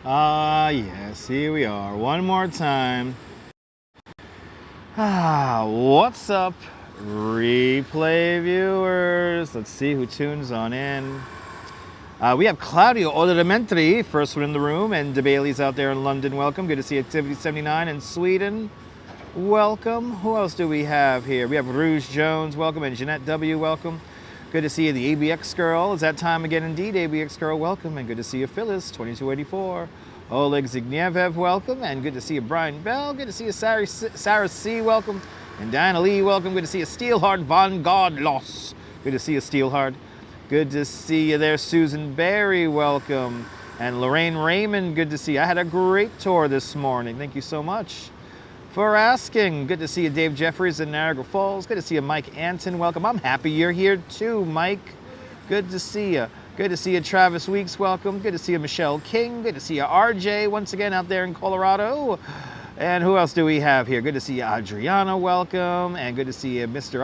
Yes, here we are. One more time. What's up, replay viewers? Let's see who tunes on in. We have Claudio Olementri, first one in the room, and DeBailey's out there in London. Welcome. Good to see Activity 79 in Sweden. Welcome. Who else do we have here? We have Rouge Jones. Welcome. And Jeanette W. Welcome. Good to see you, the ABX girl. It's that time again indeed, ABX girl. Welcome. And good to see you, Phyllis, 2284. Oleg Zignievev. Welcome. And good to see you, Brian Bell. Good to see you, Sarah C. Welcome. And Diana Lee. Welcome. Good to see you, Steelhard Von Godlos. Good to see you, Steelhard. Good to see you there, Susan Berry. Welcome. And Lorraine Raymond. Good to see you. I had a great tour this morning. Thank you so much for asking. Good to see you, Dave Jeffries in Niagara Falls. Good to see you, Mike Anton. Welcome. I'm happy you're here too, Mike. Good to see you. Good to see you, Travis Weeks. Welcome. Good to see you, Michelle King. Good to see you, RJ, once again out there in Colorado. And who else do we have here? Good to see you, Adriana. Welcome. And good to see you, Mr.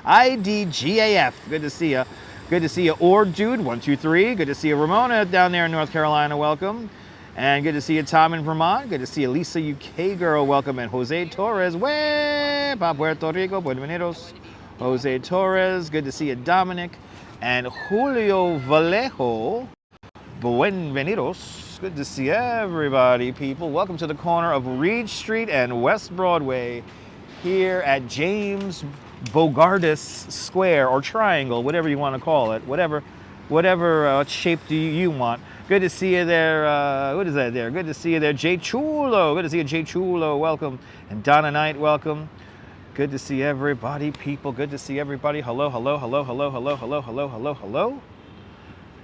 IDGAF. Good to see you. Good to see you, Or Dude 123. Good to see you, Ramona down there in North Carolina. Welcome. And good to see you, Tom in Vermont. Good to see you, Lisa UK girl. Welcome. And Jose Torres. Pa Puerto Rico. Buenos. Jose Torres. Good to see you, Dominic. And Julio Vallejo. Buenvenidos. Good to see everybody, people. Welcome to the corner of Reed Street and West Broadway here at James Bogardus Square or Triangle, whatever you want to call it. Whatever shape do you want. Good to see you there. What is that there? Good to see you there, Jay Chulo. Good to see you, Jay Chulo. Welcome. And Donna Knight, welcome. Good to see everybody, people. Good to see everybody. Hello, hello, hello, hello, hello, hello, hello, hello, hello.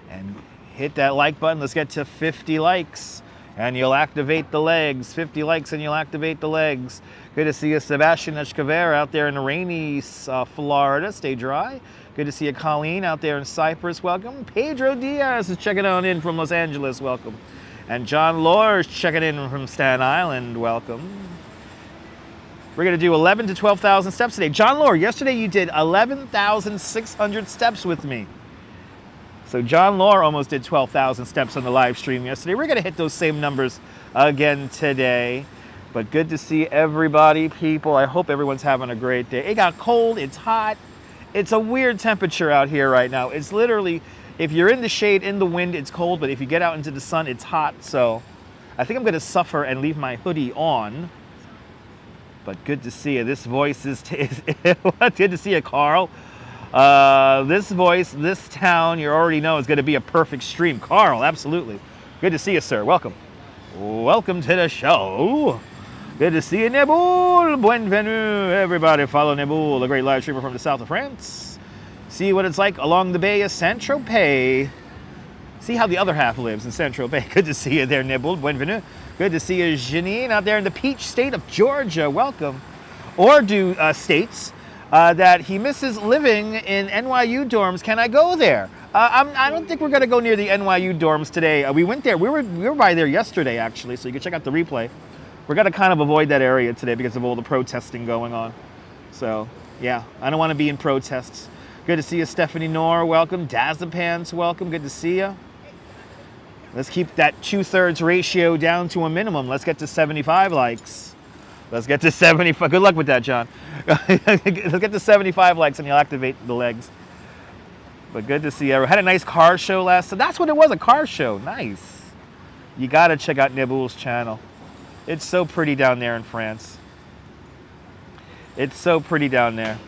And hit that like button. Let's get to 50 likes. And you'll activate the legs. 50 likes and you'll activate the legs. Good to see you, Sebastian Escover out there in rainy Florida. Stay dry. Good to see you, Colleen, out there in Cyprus. Welcome. Pedro Diaz is checking on in from Los Angeles. Welcome. And John Lohr is checking in from Staten Island. Welcome. We're going to do 11 to 12,000 steps today. John Lohr, yesterday you did 11,600 steps with me. So John Lohr almost did 12,000 steps on the live stream yesterday. We're going to hit those same numbers again today. But good to see everybody, people. I hope everyone's having a great day. It got cold. It's hot. It's a weird temperature out here right now. It's literally, if you're in the shade, in the wind, it's cold. But if you get out into the sun, it's hot. So I think I'm going to suffer and leave my hoodie on. But good to see you. This voice is good to see you, Carl. This voice, this town, you already know is going to be a perfect stream. Carl, absolutely. Good to see you, sir. Welcome. Welcome to the show. Good to see you, Nebul. Bienvenue, everybody. Follow Nebul, a great live streamer from the south of France. See what it's like along the bay of Saint-Tropez. See how the other half lives in Saint-Tropez. Good to see you there, Nebul. Bienvenue. Good to see you, Janine, out there in the Peach State of Georgia. Welcome. Ordu states that he misses living in NYU dorms. Can I go there? I don't think we're going to go near the NYU dorms today. We went there. We were by there yesterday, actually, so you can check out the replay. We're going to kind of avoid that area today because of all the protesting going on. So, yeah, I don't want to be in protests. Good to see you, Stephanie Knorr. Welcome. Dazapants, welcome. Good to see you. Let's keep that 2/3 ratio down to a minimum. Let's get to 75 likes. Let's get to 75. Good luck with that, John. Let's get to 75 likes and you'll activate the legs. But good to see you. Had a nice car show last time. That's what it was, a car show. Nice. You got to check out Nebul's channel. It's so pretty down there in France. It's so pretty down there.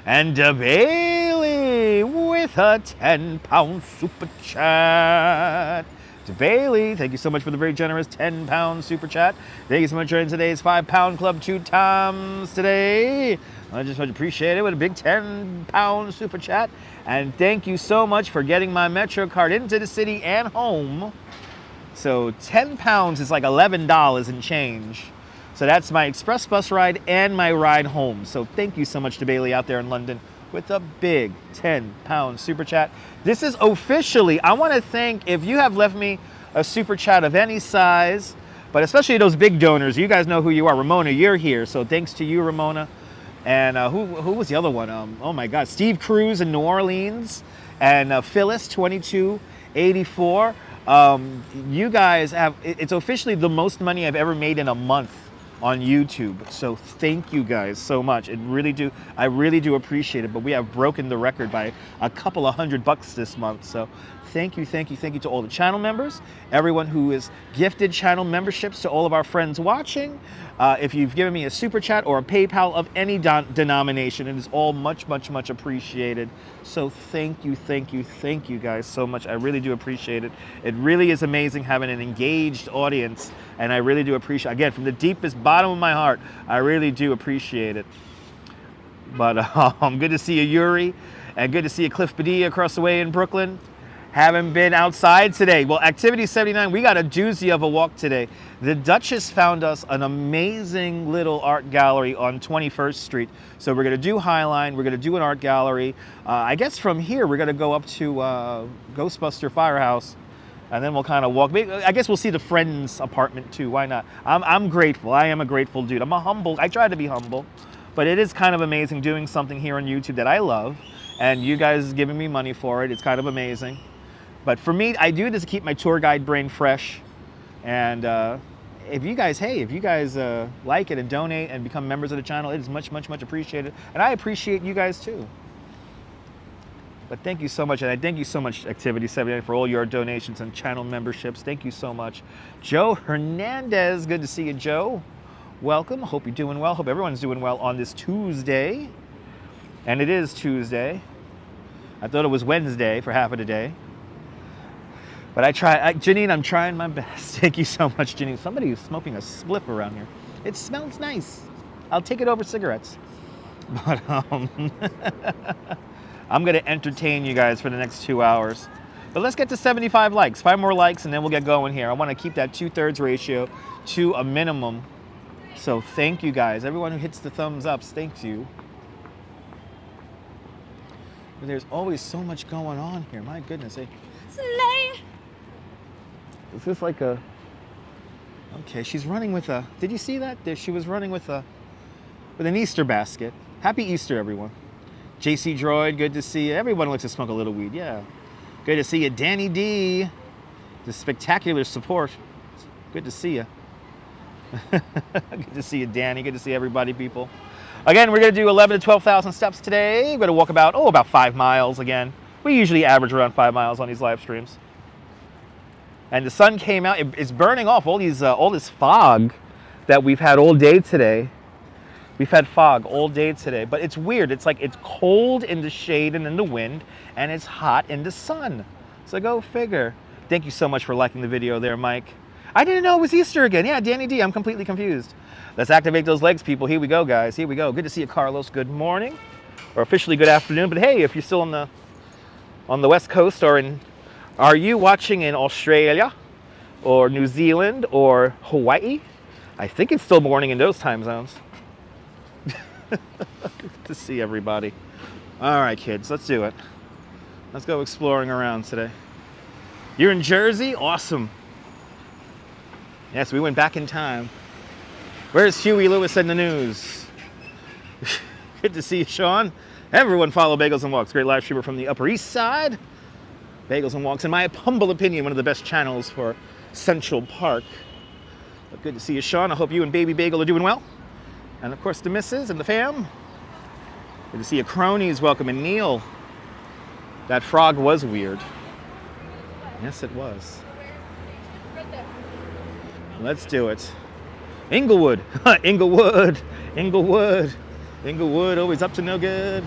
And Bailey with a 10-pound super chat. To Bailey, thank you so much for the very generous 10-pound super chat. Thank you so much for joining today's 5-pound club 2 times today. I just much appreciate it with a big 10-pound super chat. And thank you so much for getting my Metro card into the city and home. So 10 pounds is like $11 and change. So that's my express bus ride and my ride home. So thank you so much to Bailey out there in London with a big 10-pound super chat. This is officially, I want to thank, if you have left me a super chat of any size, but especially those big donors, you guys know who you are. Ramona, you're here. So thanks to you, Ramona. And who was the other one? Oh my God, Steve Cruz in New Orleans. And Phyllis, 2284. You guys have, it's officially the most money I've ever made in a month on YouTube. So thank you guys so much. I really do appreciate it. But we have broken the record by a couple of $100 this month. So thank you to all the channel members, everyone who is gifted channel memberships, to all of our friends watching. If you've given me a super chat or a PayPal of any denomination, it is all much appreciated. So thank you guys so much. I really do appreciate it. It really is amazing having an engaged audience, and I really do appreciate, again, from the deepest bottom of my heart, I really do appreciate it. But good to see you, Yuri, and good to see you, Cliff Padilla, across the way in Brooklyn. Haven't been outside today. Well, Activity 79, we got a doozy of a walk today. The Duchess found us an amazing little art gallery on 21st Street. So we're gonna do Highline, we're gonna do an art gallery. I guess from here, we're gonna go up to Ghostbusters Firehouse, and then we'll kind of walk. I guess we'll see the Friends apartment too, why not? I'm grateful, I am a grateful dude. I try to be humble, but it is kind of amazing doing something here on YouTube that I love, and you guys giving me money for it. It's kind of amazing. But for me, I do this to keep my tour guide brain fresh. And if you guys like it and donate and become members of the channel, it is much appreciated. And I appreciate you guys too. But thank you so much. And I thank you so much, Activity 79, for all your donations and channel memberships. Thank you so much. Joe Hernandez, good to see you, Joe. Welcome, hope you're doing well. Hope everyone's doing well on this Tuesday. And it is Tuesday. I thought it was Wednesday for half of the day. But Janine, I'm trying my best. Thank you so much, Janine. Somebody is smoking a spliff around here. It smells nice. I'll take it over cigarettes. But I'm gonna entertain you guys for the next 2 hours. But let's get to 75 likes, 5 more likes, and then we'll get going here. I wanna keep that 2/3 ratio to a minimum. So thank you guys. Everyone who hits the thumbs ups, thank you. But there's always so much going on here, my goodness. Slay! Is this like a... Okay, she's running with a... Did you see that? She was running with an Easter basket. Happy Easter, everyone. JC Droid, good to see you. Everyone likes to smoke a little weed, yeah. Good to see you. Danny D, the spectacular support. Good to see you. Good to see you, Danny. Good to see everybody, people. Again, we're going to do 11 to 12,000 steps today. We're going to walk about 5 miles again. We usually average around 5 miles on these live streams. And the sun came out. It's burning off all this fog that we've had all day today. We've had fog all day today, but it's weird. It's like it's cold in the shade and in the wind, and it's hot in the sun. So go figure. Thank you so much for liking the video there, Mike. I didn't know it was Easter again. Yeah, Danny D, I'm completely confused. Let's activate those legs, people. Here we go, guys. Here we go. Good to see you, Carlos. Good morning, or officially good afternoon. But hey, if you're still on the West Coast, are you watching in Australia or New Zealand or Hawaii? I think it's still morning in those time zones. Good to see everybody. All right, kids, let's do it. Let's go exploring around today. You're in Jersey? Awesome. Yes, we went back in time. Where's Huey Lewis and the news? Good to see you, Sean. Everyone follow Bagels and Walks, great live streamer from the Upper East Side. Bagels and Walks, in my humble opinion, one of the best channels for Central Park. But good to see you, Sean. I hope you and Baby Bagel are doing well. And of course, the missus and the fam. Good to see you, cronies. Welcome, and Neil. That frog was weird. Yes, it was. Let's do it. Inglewood. Inglewood. Inglewood. Inglewood, always up to no good.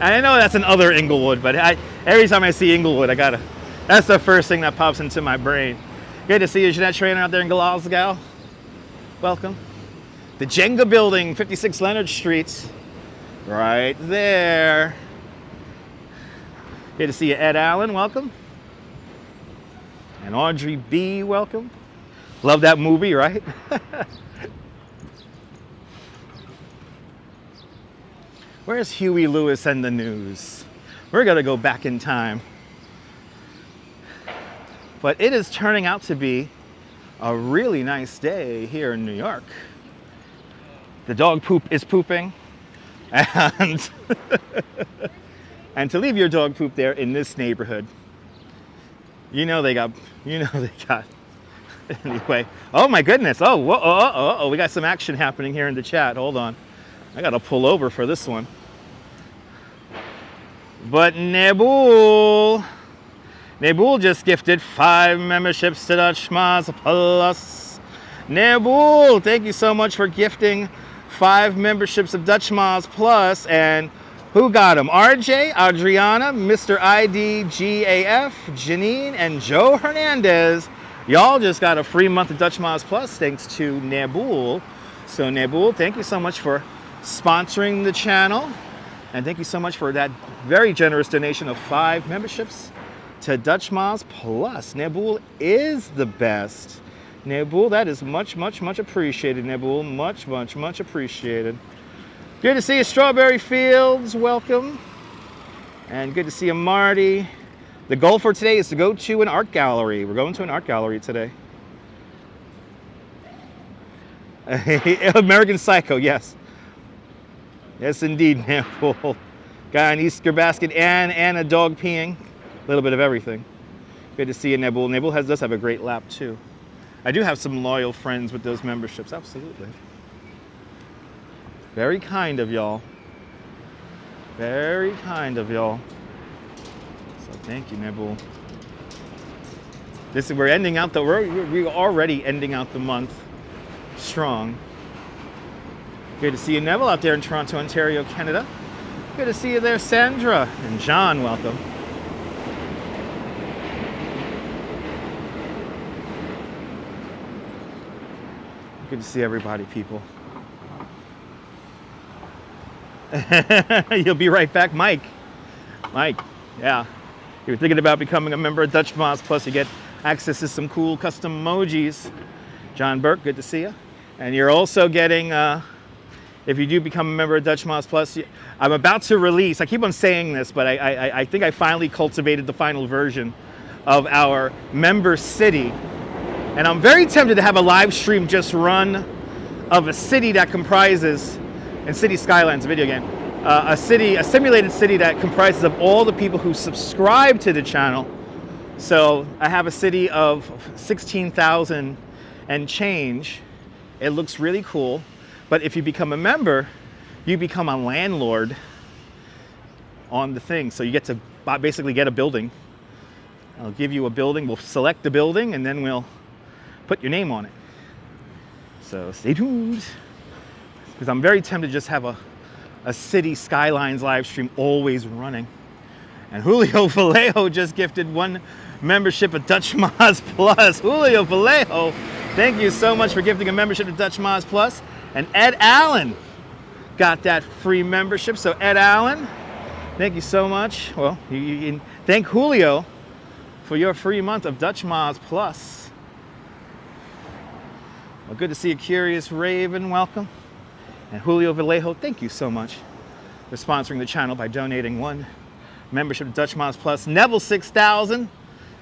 I know that's an other Inglewood, but every time I see Inglewood, that's the first thing that pops into my brain. Good to see you, Jeanette Trainer, out there in Glasgow. Welcome. The Jenga building, 56 Leonard Street. Right there. Good to see you, Ed Allen. Welcome. And Audrey B. Welcome. Love that movie, right? Where's Huey Lewis and the news? We're gonna go back in time. But it is turning out to be a really nice day here in New York. The dog poop is pooping, and And to leave your dog poop there in this neighborhood, you know they got. Anyway, oh my goodness. Oh, whoa, we got some action happening here in the chat. Hold on. I got to pull over for this one. But Nebul just gifted 5 memberships to Dutch Moz Plus. Nebul, thank you so much for gifting 5 memberships of Dutch Moz Plus. And who got them? RJ, Adriana, Mr. IDGAF, Janine, and Joe Hernandez. Y'all just got a free month of Dutch Moz Plus thanks to Nebul. So Nebul, thank you so much for sponsoring the channel. And thank you so much for that very generous donation of 5 memberships to Dutch Moz Plus. Nebul is the best. Nebul, that is much, much, much appreciated, Nebul. Much, much, much appreciated. Good to see you, Strawberry Fields. Welcome. And good to see you, Marty. The goal for today is to go to an art gallery. We're going to an art gallery today. American Psycho, yes. Yes, indeed, Nebul. Got an Easter basket and a dog peeing. A little bit of everything. Good to see you, Nebul. Nebul does have a great lap, too. I do have some loyal friends with those memberships, absolutely. Very kind of y'all. Very kind of y'all. So thank you, Nebul. We're ending out we're already ending out the month strong. Good to see you, Neville, out there in Toronto, Ontario, Canada. Good to see you there, Sandra. And John, welcome. Good to see everybody, people. You'll be right back, Mike. Mike, yeah. If you're thinking about becoming a member of Dutch Moz Plus, you get access to some cool custom emojis. John Burke, good to see you. And you're also getting, if you do become a member of Dutch Moz Plus, I'm about to release, I keep on saying this, but I think I finally cultivated the final version of our member city. And I'm very tempted to have a live stream just run of a city that comprises, and City Skylines, a video game, a simulated city that comprises of all the people who subscribe to the channel. So I have a city of 16,000 and change. It looks really cool. But if you become a member, you become a landlord on the thing. So you get to basically get a building. I'll give you a building. We'll select the building, and then we'll put your name on it. So stay tuned, because I'm very tempted to just have a City Skylines live stream always running. And Julio Vallejo just gifted 1 membership of Dutch Moz Plus. Julio Vallejo, thank you so much for gifting a membership to Dutch Moz Plus. And Ed Allen got that free membership. So Ed Allen, thank you so much. Well, you can thank Julio for your free month of Dutch Moz Plus. Well, good to see you, Curious Raven. Welcome. And Julio Vallejo, thank you so much for sponsoring the channel by donating 1 membership to Dutch Moz Plus. Neville 6000,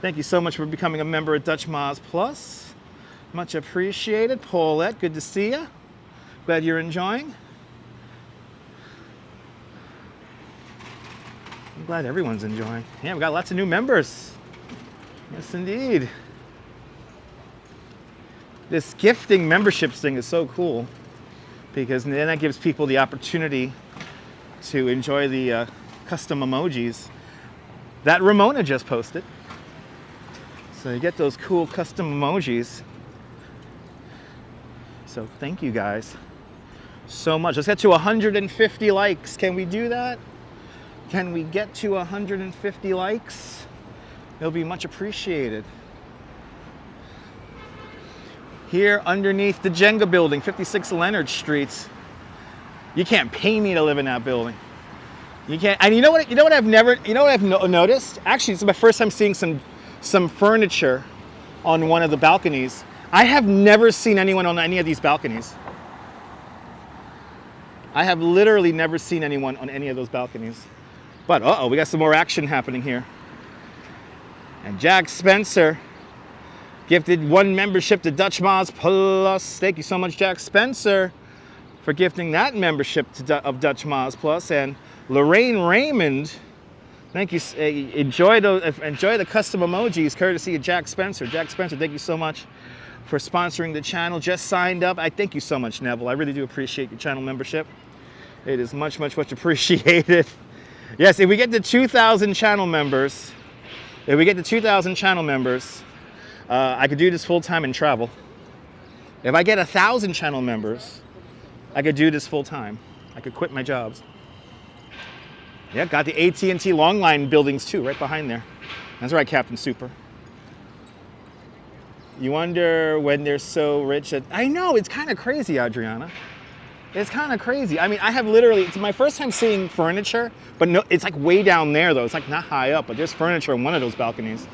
thank you so much for becoming a member of Dutch Moz Plus. Much appreciated. Paulette, good to see you. Glad you're enjoying. I'm glad everyone's enjoying. Yeah, we got lots of new members. Yes, indeed. This gifting memberships thing is so cool, because then that gives people the opportunity to enjoy the custom emojis that Ramona just posted. So you get those cool custom emojis. So thank you guys so much. Let's get to 150 likes. Can we do that? Can we get to 150 likes? It'll be much appreciated. Here underneath the Jenga building, 56 Leonard Street. You can't pay me to live in that building. You can't. And you know what I've noticed? Actually, it's my first time seeing some furniture on one of the balconies. I have never seen anyone on any of these balconies. I have literally never seen anyone on any of those balconies. But uh-oh, we got some more action happening here. And Jack Spencer gifted 1 membership to Dutch Moz Plus. Thank you so much, Jack Spencer, for gifting that membership of Dutch Moz Plus. And Lorraine Raymond Thank you. Enjoy the custom emojis, courtesy of Jack Spencer. Jack Spencer, thank you so much for sponsoring the channel. Just signed up. I thank you so much, Neville. I really do appreciate your channel membership. It is much, much, much appreciated. Yes, if we get to 2,000 channel members, I could do this full time and travel. If I get 1,000 channel members, I could do this full time. I could quit my jobs. Yeah, got the AT&T long line buildings too, right behind there. That's right, Captain Super. You wonder when they're so rich that, I know, it's kind of crazy, Adriana. It's kind of crazy. I mean, I have literally, it's my first time seeing furniture, but no, it's like way down there though. It's like not high up, but there's furniture on one of those balconies.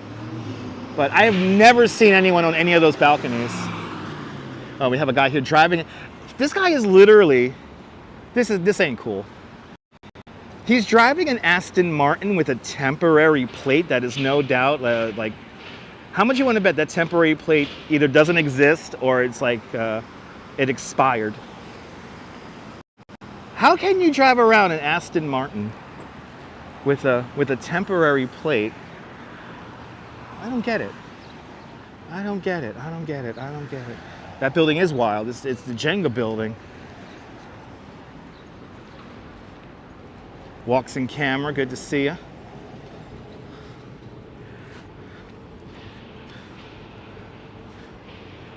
But I have never seen anyone on any of those balconies. Oh, we have a guy here driving. This guy is literally, this ain't cool. He's driving an Aston Martin with a temporary plate that is no doubt like, how much you want to bet that temporary plate either doesn't exist or it's like it expired? How can you drive around an Aston Martin with a temporary plate? I don't get it. I don't get it. That building is wild. It's the Jenga building. Walks in camera, good to see you.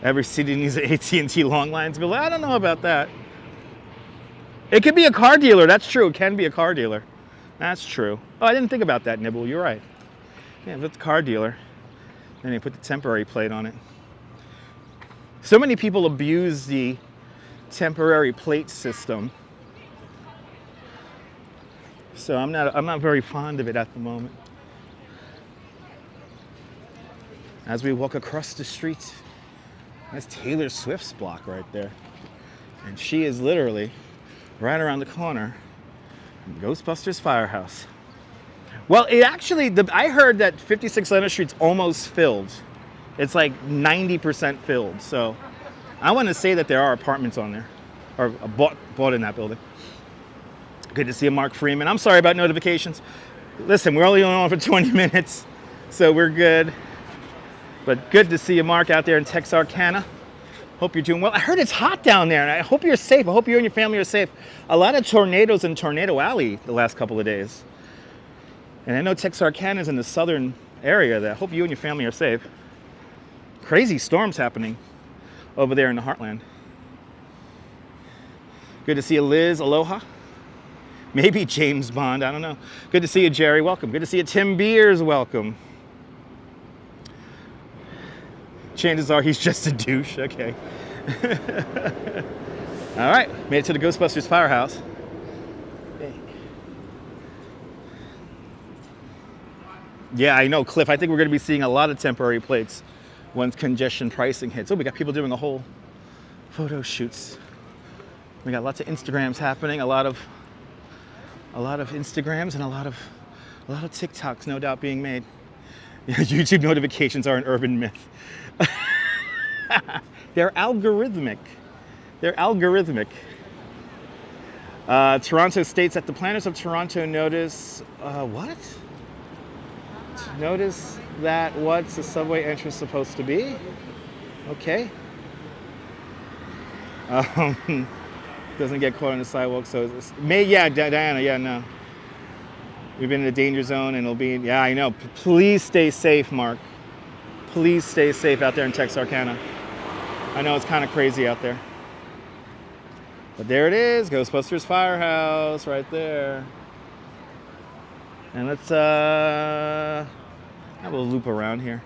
Every city needs an AT&T long lines building. I don't know about that. It could be a car dealer, that's true. It can be a car dealer. That's true. Oh, I didn't think about that, Nibble, you're right. Yeah, that's a car dealer. Then they put the temporary plate on it. So many people abuse the temporary plate system. So I'm not very fond of it at the moment. As we walk across the street, that's Taylor Swift's block right there. And she is literally right around the corner, Ghostbusters Firehouse. Well, it actually, I heard that 56 Leonard Street's almost filled. It's like 90% filled. So I want to say that there are apartments on there, or bought in that building. Good to see you, Mark Freeman. I'm sorry about notifications. Listen, we're only on for 20 minutes, so we're good. But good to see you, Mark, out there in Texarkana. Hope you're doing well. I heard it's hot down there, and I hope you're safe. I hope you and your family are safe. A lot of tornadoes in Tornado Alley the last couple of days. And I know Texarkana is in the southern area there. I hope you and your family are safe. Crazy storms happening over there in the heartland. Good to see you, Liz. Aloha. Maybe James Bond, I don't know. Good to see you, Jerry, welcome. Good to see you, Tim Beers, welcome. Chances are he's just a douche, okay. All right, made it to the Ghostbusters Firehouse. Yeah, I know, Cliff, I think we're gonna be seeing a lot of temporary plates once congestion pricing hits. Oh, we got people doing a whole photo shoots. We got lots of Instagrams happening, a lot of Instagrams and a lot of TikToks, no doubt, being made. YouTube notifications are an urban myth. They're algorithmic. Toronto states that the planners of Toronto notice what? Notice that what's the subway entrance supposed to be? Okay. Doesn't get caught on the sidewalk, so yeah, Diana, yeah, no. We've been in a danger zone and it'll be, yeah, I know. Please stay safe, Mark. Please stay safe out there in Texarkana. I know it's kind of crazy out there. But there it is, Ghostbusters Firehouse right there. And let's have a loop around here.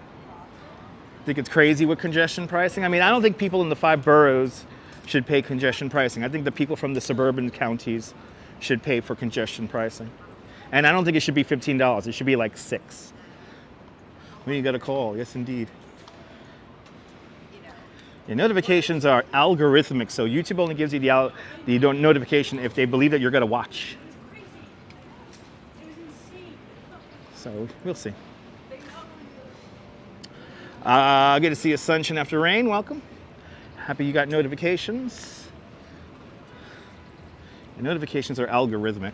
Think it's crazy with congestion pricing? I mean, I don't think people in the 5 boroughs should pay congestion pricing. I think the people from the suburban counties should pay for congestion pricing. And I don't think it should be $15. It should be like $6. When you got a call, yes indeed. Your notifications are algorithmic, so YouTube only gives you the notification if they believe that you're gonna watch. So we'll see. Good to see you, Sunshine After Rain, welcome. Happy you got notifications. Your notifications are algorithmic.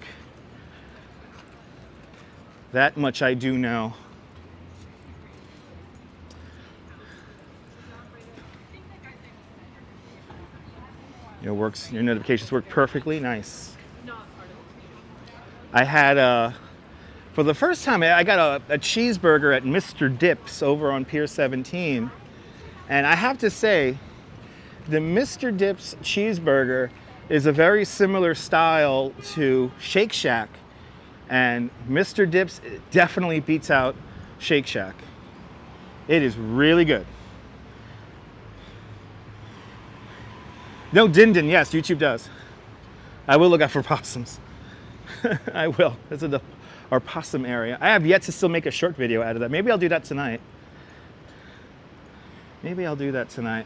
That much I do know. Your notifications work perfectly. Nice. I had for the first time, I got a cheeseburger at Mr. Dips over on Pier 17. And I have to say, the Mr. Dips cheeseburger is a very similar style to Shake Shack. And Mr. Dips definitely beats out Shake Shack. It is really good. No din din, yes, YouTube does. I will look out for possums. I will. This is our possum area. I have yet to still make a short video out of that. Maybe I'll do that tonight. Maybe I'll do that tonight.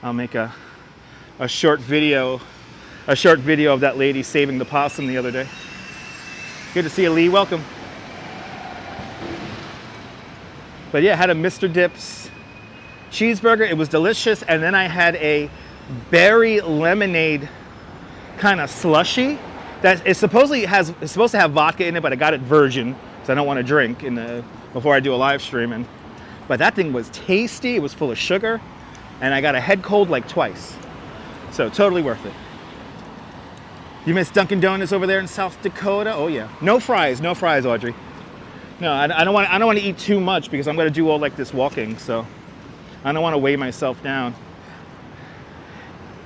I'll make a short video of that lady saving the possum the other day. Good to see you, Lee. Welcome. But yeah, I had a Mr. Dips cheeseburger. It was delicious. And then I had a berry lemonade kind of slushy that is supposed to have vodka in it, but I got it virgin because I don't want to drink before I do a live stream. But that thing was tasty. It was full of sugar, and I got a head cold like twice. So totally worth it. You miss Dunkin' Donuts over there in South Dakota? Oh yeah. No fries, Audrey. No, I don't want to eat too much because I'm going to do all like this walking, so I don't want to weigh myself down.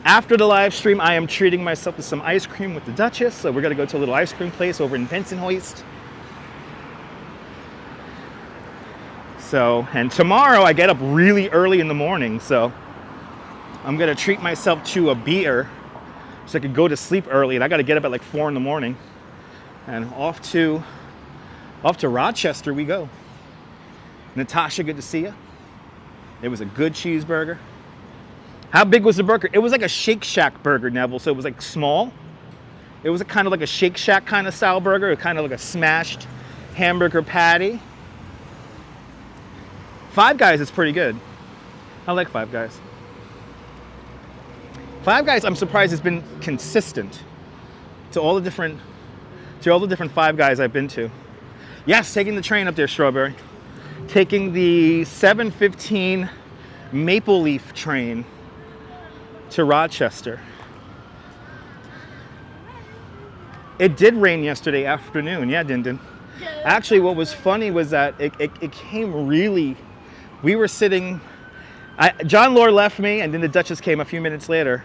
After the live stream, I am treating myself to some ice cream with the Duchess, so we're going to go to a little ice cream place over in Bensonhurst. So, and tomorrow I get up really early in the morning, so I'm going to treat myself to a beer so I could go to sleep early, and I got to get up at like 4 in the morning. And off to Rochester we go. Natasha, good to see you. It was a good cheeseburger. How big was the burger? It was like a Shake Shack burger, Neville, so it was like small. It was kind of like a Shake Shack kind of style burger, kind of like a smashed hamburger patty. Five Guys is pretty good. I like Five Guys. Five Guys, I'm surprised, has been consistent to all the different Five Guys I've been to. Yes, taking the train up there, Strawberry. Taking the 7:15 Maple Leaf train to Rochester. It did rain yesterday afternoon. Yeah, Din. Actually, what was funny was that it came really... We were sitting... John Lore left me, and then the Duchess came a few minutes later.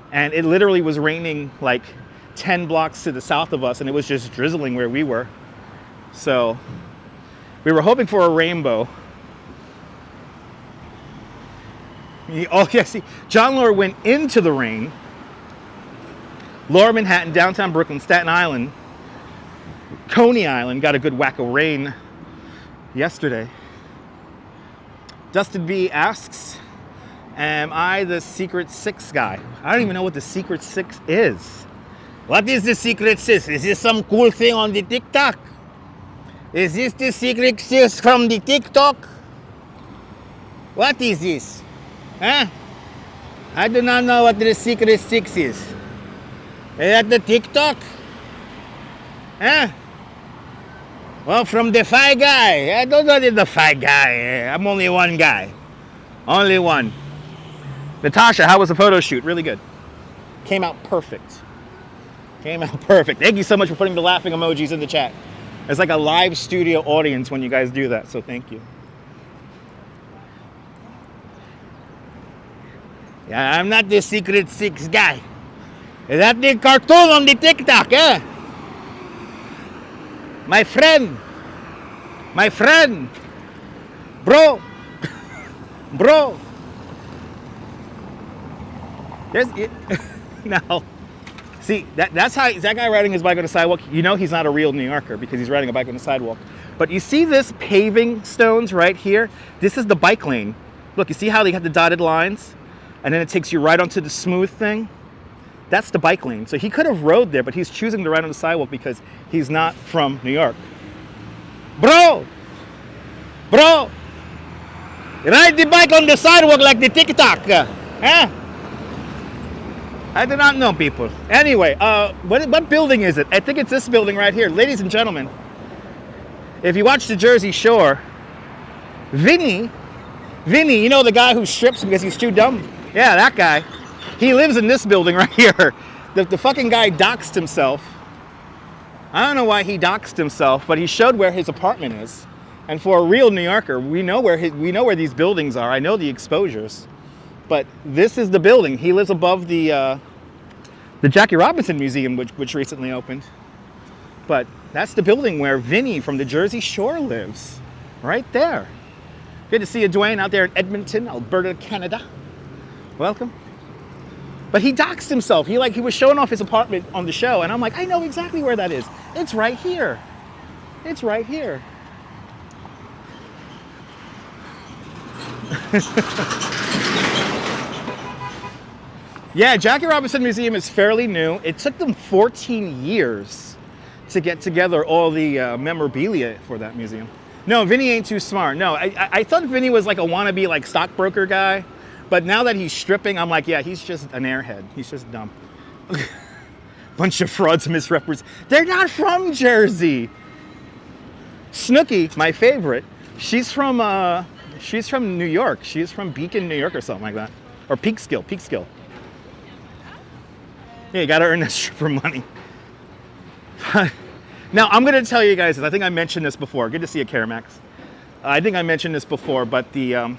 And it literally was raining like 10 blocks to the south of us, and it was just drizzling where we were. So we were hoping for a rainbow. Oh, yeah, see, John Lore went into the rain. Lower Manhattan, downtown Brooklyn, Staten Island, Coney Island got a good whack of rain yesterday. Dustin B asks, am I the Secret Six guy? I don't even know what the Secret Six is. What is the Secret Six? Is this some cool thing on the TikTok? Is this the Secret Six from the TikTok? What is this? Huh? I do not know what the Secret Six is. Is that the TikTok? Huh? Well, from the Fi Guy. I don't know the Fi Guy. I'm only one guy. Only one. Natasha, how was the photo shoot? Really good. Came out perfect. Came out perfect. Thank you so much for putting the laughing emojis in the chat. It's like a live studio audience when you guys do that, so thank you. Yeah, I'm not the Secret Six guy. Is that the cartoon on the TikTok, eh? My friend, bro, now, see, that's how, that guy riding his bike on the sidewalk, you know he's not a real New Yorker because he's riding a bike on the sidewalk. But you see this paving stones right here? This is the bike lane. Look, you see how they have the dotted lines? And then it takes you right onto the smooth thing? That's the bike lane. So he could have rode there, but he's choosing to ride on the sidewalk because he's not from New York. Bro! Ride the bike on the sidewalk like the TikTok. Huh? I do not know, people. Anyway, what building is it? I think it's this building right here. Ladies and gentlemen, if you watch the Jersey Shore, Vinny, you know the guy who strips because he's too dumb? Yeah, that guy. He lives in this building right here. The fucking guy doxed himself. I don't know why he doxed himself, but he showed where his apartment is. And for a real New Yorker, we know where these buildings are. I know the exposures. But this is the building. He lives above the Jackie Robinson Museum, which recently opened. But that's the building where Vinny from the Jersey Shore lives. Right there. Good to see you, Dwayne, out there in Edmonton, Alberta, Canada. Welcome. But he doxed himself. He was showing off his apartment on the show, and I'm like, I know exactly where that is. It's right here. It's right here. Yeah, Jackie Robinson Museum is fairly new. It took them 14 years to get together all the memorabilia for that museum. No, Vinny ain't too smart. No, I thought Vinny was like a wannabe like stockbroker guy, but now that he's stripping, I'm like, yeah, he's just an airhead. He's just dumb. Bunch of frauds, misrepresent. They're not from Jersey. Snooki, my favorite, she's from New York. She's from Beacon, New York, or something like that, or Peekskill. Yeah, you gotta earn that stripper money. Now, I'm going to tell you guys, I think I mentioned this before. Good to see you, Karamax. I think I mentioned this before, but the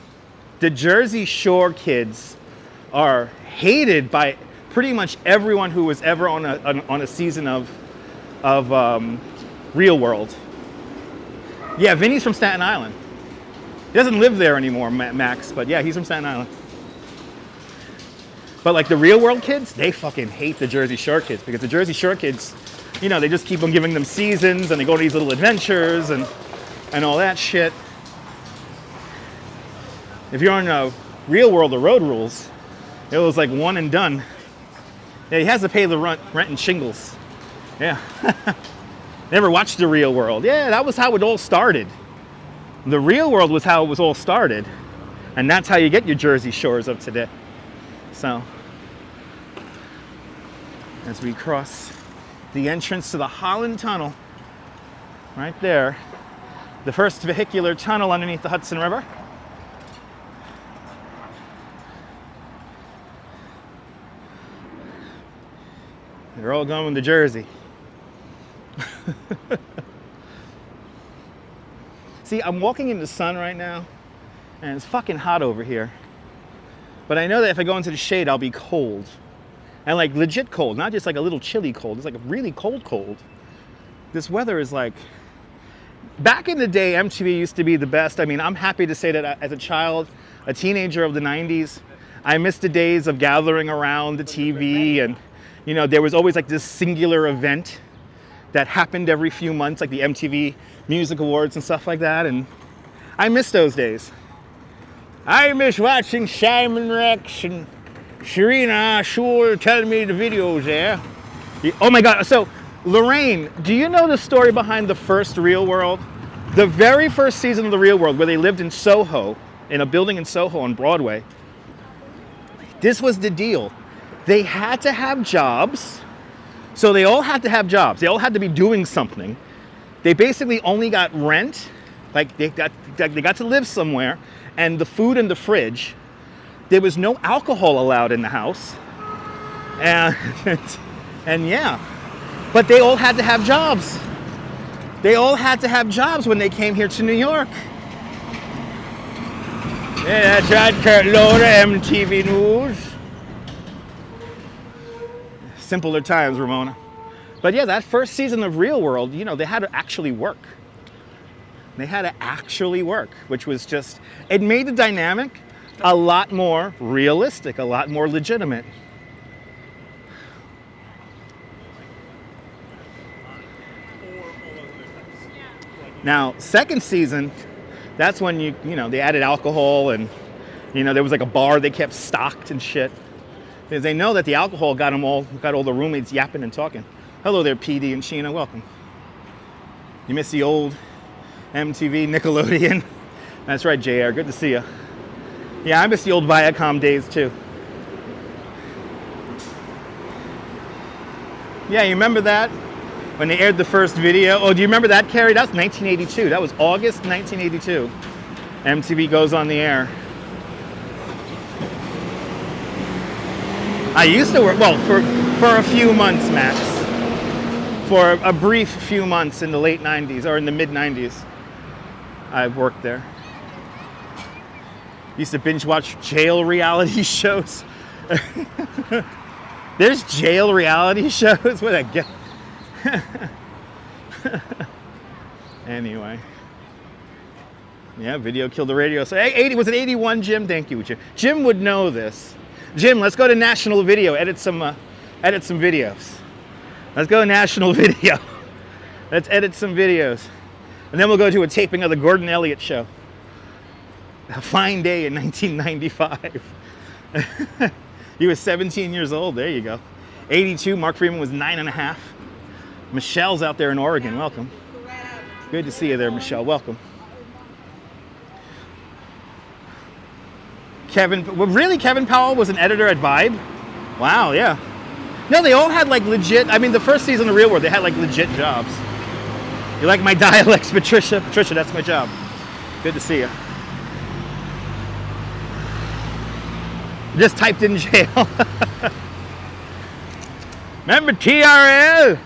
Jersey Shore kids are hated by pretty much everyone who was ever on a season of Real World. Yeah, Vinny's from Staten Island. He doesn't live there anymore, Max, but yeah, he's from Staten Island. But like the Real World kids, they fucking hate the Jersey Shore kids because the Jersey Shore kids, you know, they just keep on giving them seasons and they go on these little adventures and all that shit. If you're on Real World or Road Rules, it was like one and done. Yeah, he has to pay the rent and shingles. Yeah. Never watched the Real World. Yeah, that was how it all started. The Real World was how it was all started. And that's how you get your Jersey Shores of today. So, as we cross the entrance to the Holland Tunnel, right there, the first vehicular tunnel underneath the Hudson River. They're all going to Jersey. See, I'm walking in the sun right now, and it's fucking hot over here. But I know that if I go into the shade, I'll be cold. And like legit cold, not just like a little chilly cold. It's like a really cold. This weather is like, back in the day, MTV used to be the best. I mean, I'm happy to say that as a child, a teenager of the 90s, I missed the days of gathering around the TV and, you know, there was always like this singular event that happened every few months, like the MTV Music Awards and stuff like that. And I miss those days. I miss watching Simon Rex and Serena Shore telling me the videos there. Oh my God. So, Lorraine, do you know the story behind the first Real World? The very first season of the Real World, where they lived in SoHo, in a building in SoHo on Broadway. This was the deal. They had to have jobs. So they all had to have jobs. They all had to be doing something. They basically only got rent. Like they got to live somewhere. And the food in the fridge. There was no alcohol allowed in the house. And yeah. But they all had to have jobs. They all had to have jobs when they came here to New York. Yeah, that's right, Kurt Loder, MTV News. Simpler times, Ramona. But yeah, that first season of Real World, you know, they had to actually work. They had to actually work, which was just, it made the dynamic a lot more realistic, a lot more legitimate. Now, second season, that's when you know, they added alcohol and, you know, there was like a bar they kept stocked and shit. Because they know that the alcohol got all the roommates yapping and talking. Hello there, PD and Sheena, welcome. You miss the old MTV, Nickelodeon? That's right, JR, good to see you. Yeah, I miss the old Viacom days too. Yeah, you remember that? when they aired the first video. Oh, do you remember that, Carrie? That was 1982. That was August 1982. MTV goes on the air. I used to work, well, for a few months, Max. For a brief few months in the late 90s, or in the mid 90s, I worked there. Used to binge watch jail reality shows. There's jail reality shows? What a get. Anyway. Yeah, video killed the radio. So, hey, was it 81, Jim? Thank you, Jim. Jim would know this. Jim, let's go to National Video. Edit some videos. Let's go to National Video. Let's edit some videos. And then we'll go to a taping of the Gordon Elliott Show. A fine day in 1995. He was 17 years old. There you go. 82, Mark Freeman was 9.5. Michelle's out there in Oregon. Welcome. Good to see you there, Michelle. Welcome. Kevin Powell was an editor at Vibe? Wow, yeah. No, they all had like legit, I mean, the first season of Real World, they had like legit jobs. You like my dialects, Patricia? Patricia, that's my job. Good to see you. Just typed in jail. Remember TRL?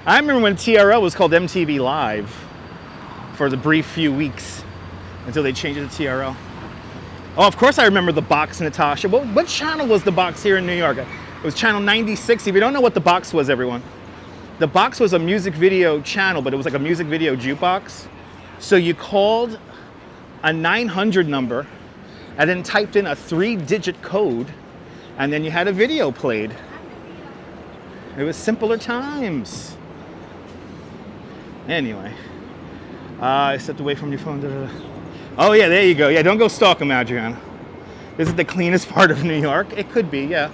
I remember when TRL was called MTV Live for the brief few weeks until they changed it to TRL. Oh, of course I remember The Box, Natasha. What channel was The Box here in New York? It was channel 96. If you don't know what The Box was, everyone, The Box was a music video channel, but it was like a music video jukebox. So you called a 900 number and then typed in a 3-digit code, and then you had a video played. It was simpler times. Anyway, I stepped away from your phone. Oh yeah, there you go. Yeah, don't go stalk them, Adriana. Is it the cleanest part of New York? It could be, yeah.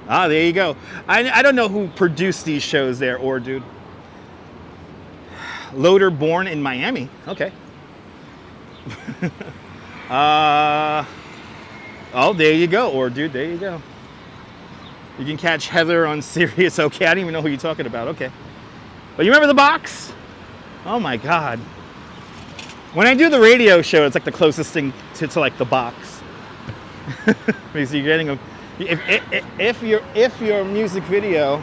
Ah, there you go. I don't know who produced these shows there, or dude. Loader born in Miami. Okay. Oh, there you go, or dude, there you go. You can catch Heather on Sirius. Okay, I don't even know who you're talking about. Okay. But you remember The Box? Oh my God. When I do the radio show, it's like the closest thing to like The Box. Because you're getting a, if your music video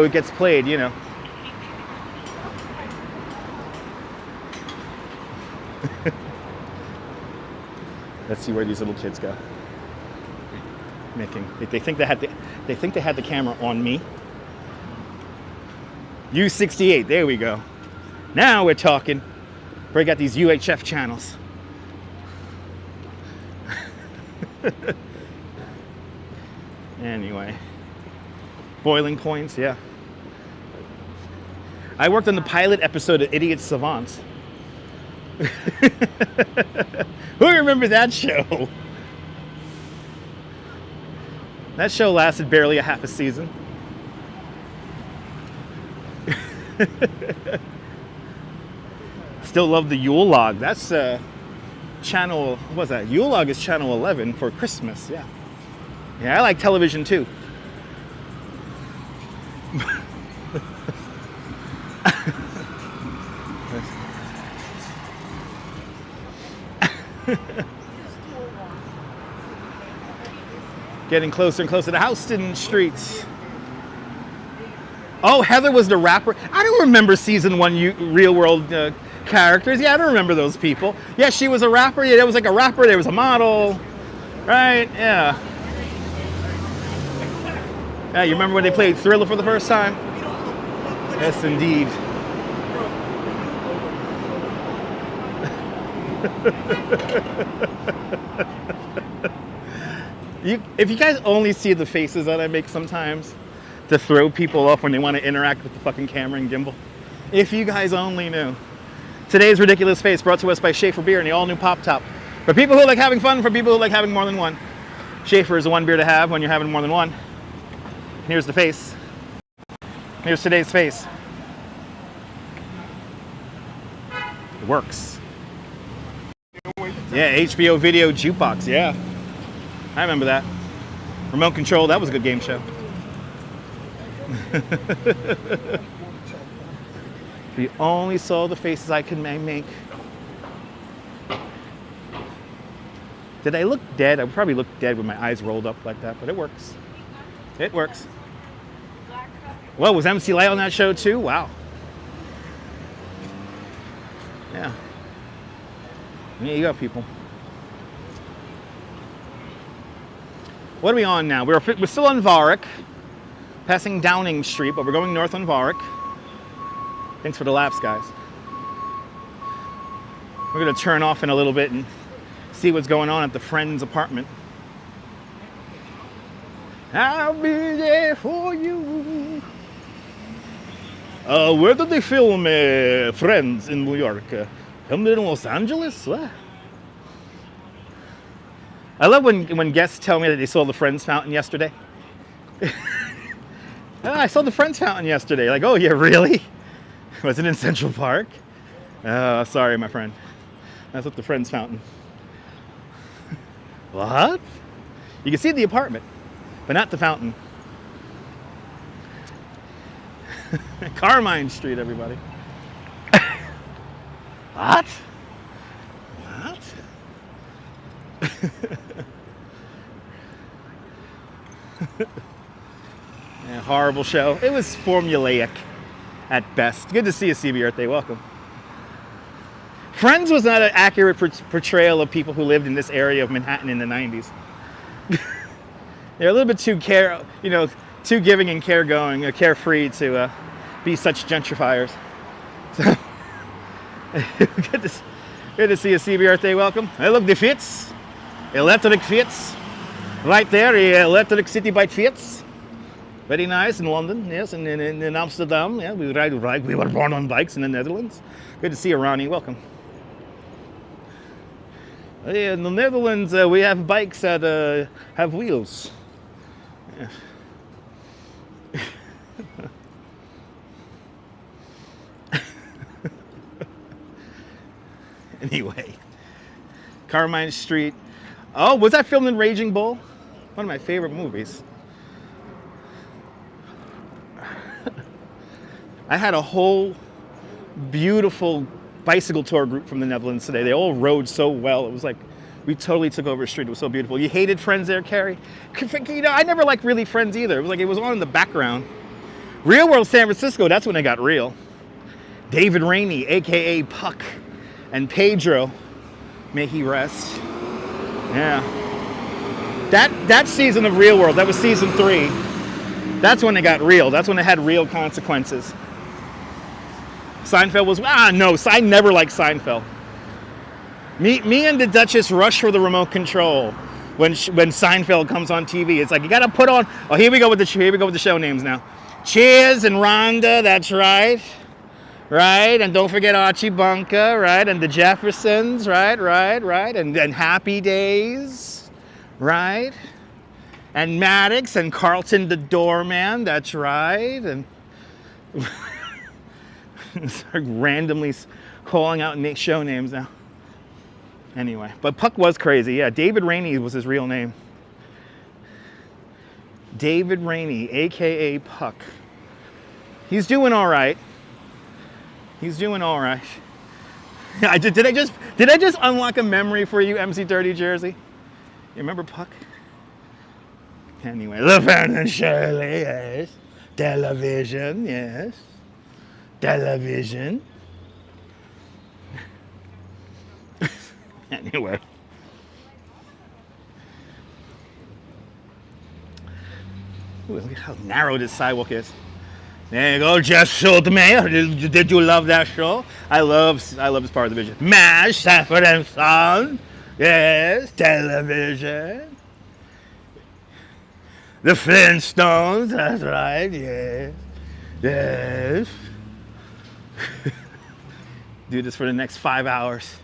gets played, you know. Let's see where these little kids go. They think they had the camera on me. U68, there we go. Now we're talking. Break out these UHF channels. Anyway, boiling points, yeah. I worked on the pilot episode of Idiot Savants. Who remembers that show? That show lasted barely a half a season. Still love the Yule log. That's channel, what was that? Yule log is channel 11 for Christmas, yeah. Yeah, I like television too. Getting closer and closer to Houston streets. Oh, Heather was the rapper. I don't remember season 1 Real World characters. Yeah, I don't remember those people. Yeah, she was a rapper. Yeah, there was like a rapper. There was a model. Right, yeah. Yeah, you remember when they played Thriller for the first time? Yes, indeed. If you guys only see the faces that I make sometimes to throw people off when they want to interact with the fucking camera and gimbal. If you guys only knew. Today's Ridiculous Face brought to us by Schaefer Beer and the all-new Pop Top. For people who like having fun, for people who like having more than one. Schaefer is the one beer to have when you're having more than one. Here's the face. Here's today's face. It works. Yeah, HBO video jukebox, yeah. I remember that. Remote Control, that was a good game show. If you only saw the faces I could make. Did I look dead? I would probably look dead with my eyes rolled up like that, but it works. It works. Well, was MC Light on that show too? Wow. Yeah. There you go, people. What are we on now? We're still on Varick, passing Downing Street, but we're going north on Varick. Thanks for the laughs, guys. We're going to turn off in a little bit and see what's going on at the friend's apartment. I'll be there for you. Where did they film Friends in New York? Filmed it in Los Angeles? What? I love when guests tell me that they saw the Friends fountain yesterday. I saw the Friends fountain yesterday. Like, oh yeah, really? Was it in Central Park? Sorry, my friend. That's what the Friends fountain. What? You can see the apartment, but not the fountain. Carmine Street, everybody. What? What? Yeah, horrible show. It was formulaic at best. Good to see you, CB Earthday. Welcome. Friends was not an accurate portrayal of people who lived in this area of Manhattan in the 90s. They're a little bit too too giving and carefree to be such gentrifiers. So, good to see you, CB Earthday. Welcome. I love the Fits. Electric Fits. Right there, the Electric City Bike Fits. Very nice in London, yes, and in Amsterdam. Yeah, we ride. We were born on bikes in the Netherlands. Good to see you, Ronnie. Welcome. In the Netherlands, we have bikes that have wheels. Yeah. Anyway, Carmine Street. Oh, was that filmed in Raging Bull? One of my favorite movies. I had a whole beautiful bicycle tour group from the Netherlands today. They all rode so well. It was like we totally took over the street. It was so beautiful. You hated Friends there, Carrie? I never liked really Friends either. It was like it was on in the background. Real World San Francisco, that's when it got real. David Rainey, a.k.a. Puck, and Pedro, may he rest. Yeah. That season of Real World, that was season 3. That's when it got real. That's when it had real consequences. Seinfeld was, no, I never liked Seinfeld. Me and the Duchess rush for the remote control when Seinfeld comes on TV. It's like, you gotta put on, here we go with the show names now. Cheers and Rhonda, that's right. Right, and don't forget Archie Bunker, right, and the Jeffersons, right, and Happy Days, right, and Maddox and Carlton the doorman, that's right, and start randomly calling out show names now. Anyway, but Puck was crazy, yeah. David Rainey was his real name. David Rainey, a.k.a. Puck. He's doing all right. He's doing all right. Did I just unlock a memory for you, MC Dirty Jersey? You remember Puck? Anyway, Laverne and Shirley, yes. Television, yes. Television. Anyway. Ooh, look at how narrow this sidewalk is. There you go, just showed me. Did you love that show? I love this part of the vision. MASH, Sanford and Son. Yes, television. The Flintstones, that's right, yes. Yes. Do this for the next 5 hours.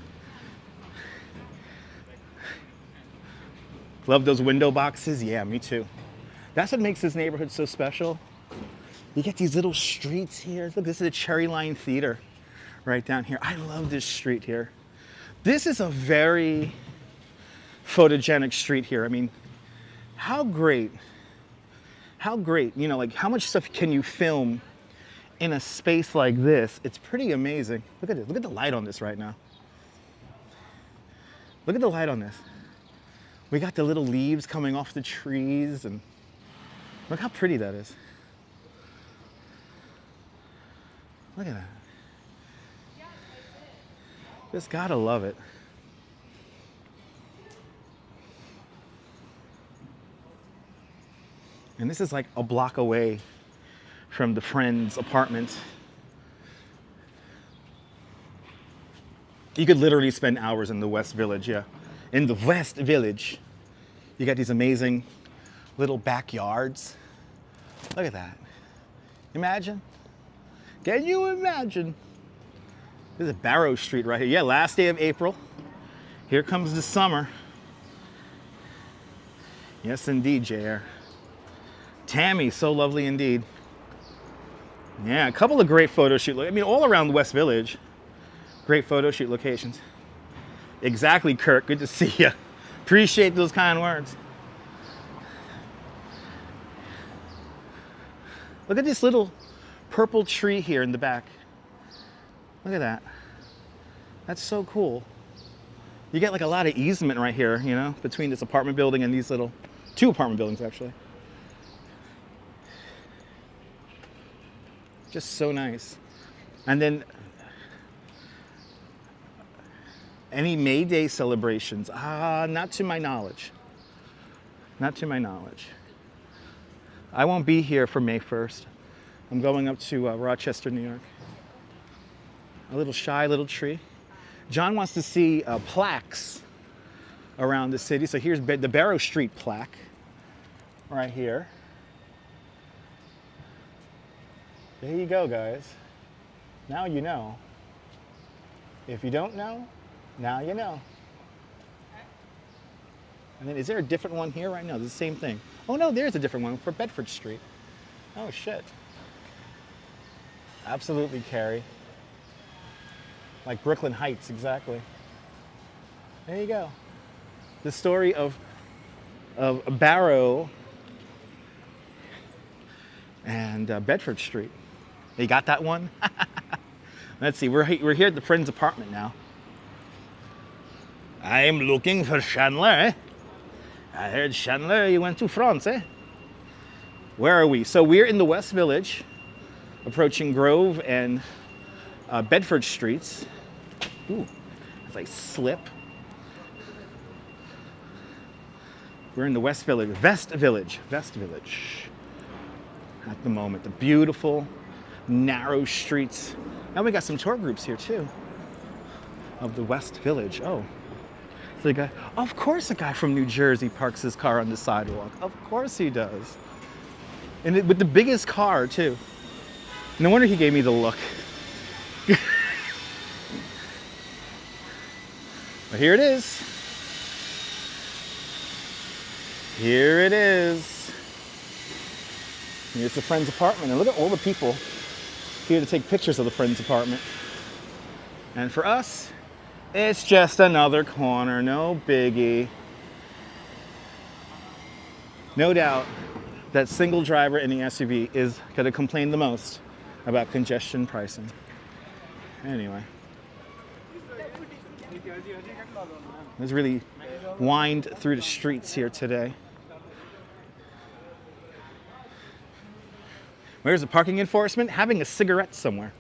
Love those window boxes? Yeah, me too. That's what makes this neighborhood so special. You get these little streets here. Look, this is the Cherry Line Theater right down here. I love this street here. This is a very photogenic street here. I mean, how great, you know, like how much stuff can you film in a space like this? It's pretty amazing. Look at this, look at the light on this right now. Look at the light on this. We got the little leaves coming off the trees, and look how pretty that is. Look at that. Just gotta love it. And this is like a block away from the friend's apartment. You could literally spend hours in the West Village, yeah. In the West Village. You got these amazing little backyards. Look at that. Imagine. Can you imagine? This is Barrow Street right here. Yeah, last day of April. Here comes the summer. Yes, indeed, JR. Tammy, so lovely indeed. Yeah, a couple of great photo shoot. I mean, all around the West Village. Great photo shoot locations. Exactly, Kirk. Good to see you. Appreciate those kind words. Look at this little purple tree here in the back. Look at that. That's so cool. You get like a lot of easement right here, you know, between this apartment building and these little, 2 apartment buildings actually. Just so nice. And then any May Day celebrations? Not to my knowledge. Not to my knowledge. I won't be here for May 1st. I'm going up to Rochester, New York. A little shy little tree. John wants to see plaques around the city. So here's the Barrow Street plaque right here. There you go, guys. Now you know. If you don't know, now you know. And then is there a different one here right now? It's the same thing. Oh no, there's a different one for Bedford Street. Oh shit. Absolutely, Carrie. Like Brooklyn Heights, exactly. There you go. The story of Barrow and Bedford Street. You got that one? Let's see, we're here at the friend's apartment now. I'm looking for Chandler, eh? I heard Chandler, you went to France, eh? Where are we? So we're in the West Village, approaching Grove and Bedford Streets. Ooh, it's like slip. We're in the West Village, Vest Village at the moment. The beautiful, narrow streets. And we got some tour groups here too of the West Village. Oh, so the guy, of course a guy from New Jersey parks his car on the sidewalk. Of course he does. And with the biggest car too. No wonder he gave me the look. But here it is. Here it is. Here's the friend's apartment. And look at all the people here to take pictures of the friend's apartment. And for us, it's just another corner, no biggie. No doubt that single driver in the SUV is going to complain the most about congestion pricing. Anyway. Let's really wind through the streets here today. Where's the parking enforcement? Having a cigarette somewhere.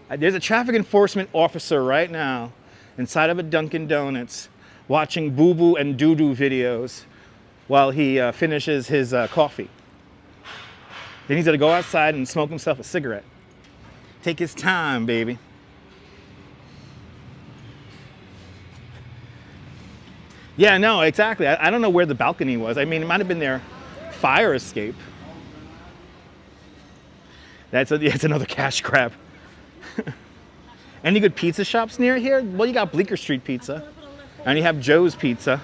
There's a traffic enforcement officer right now inside of a Dunkin' Donuts watching boo-boo and doo-doo videos while he finishes his coffee. Then he's gonna go outside and smoke himself a cigarette. Take his time, baby. Yeah, no, exactly. I don't know where the balcony was. I mean, it might have been their fire escape. That's another cash grab. Any good pizza shops near here? Well, you got Bleecker Street Pizza, and you have Joe's Pizza.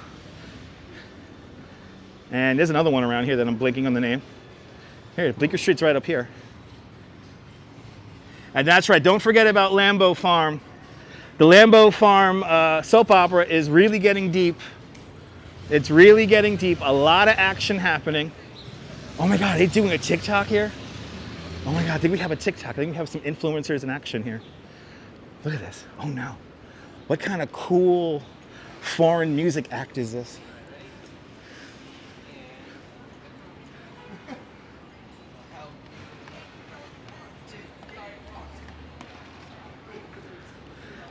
And there's another one around here that I'm blinking on the name. Here, Bleecker Street's right up here. And that's right, don't forget about Lambeau Farm. The Lambeau Farm soap opera is really getting deep. It's really getting deep. A lot of action happening. Oh my God, are they doing a TikTok here? Oh my God, I think we have a TikTok. I think we have some influencers in action here. Look at this. Oh no. What kind of cool foreign music act is this?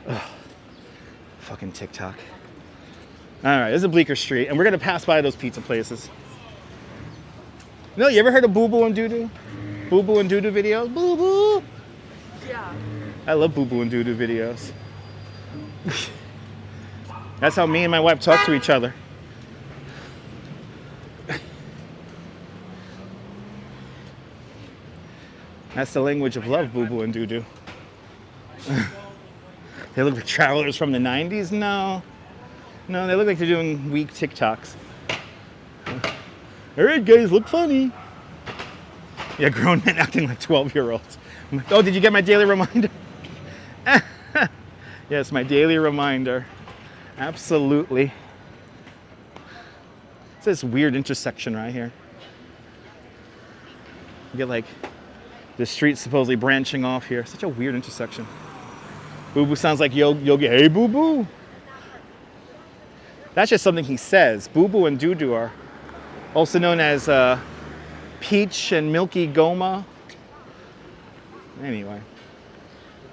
Ugh. Fucking TikTok. All right, this is Bleecker Street, and we're gonna pass by those pizza places. No, you ever heard of Boo Boo and Doo Doo? Boo Boo and Doo Doo videos? Boo Boo! Yeah. I love Boo Boo and Doo Doo videos. That's how me and my wife talk to each other. That's the language of love, Boo Boo and Doo Doo. They look like travelers from the 90s? No. No, they look like they're doing weak TikToks. All right, guys, look funny. Yeah, grown men acting like 12-year-olds. Oh, did you get my daily reminder? Yes, my daily reminder. Absolutely. It's this weird intersection right here. You get like the street supposedly branching off here. Such a weird intersection. Boo Boo sounds like Yogi. Hey, Boo Boo. That's just something he says. Boo Boo and Doo Doo are also known as Peach and Milky Goma. Anyway,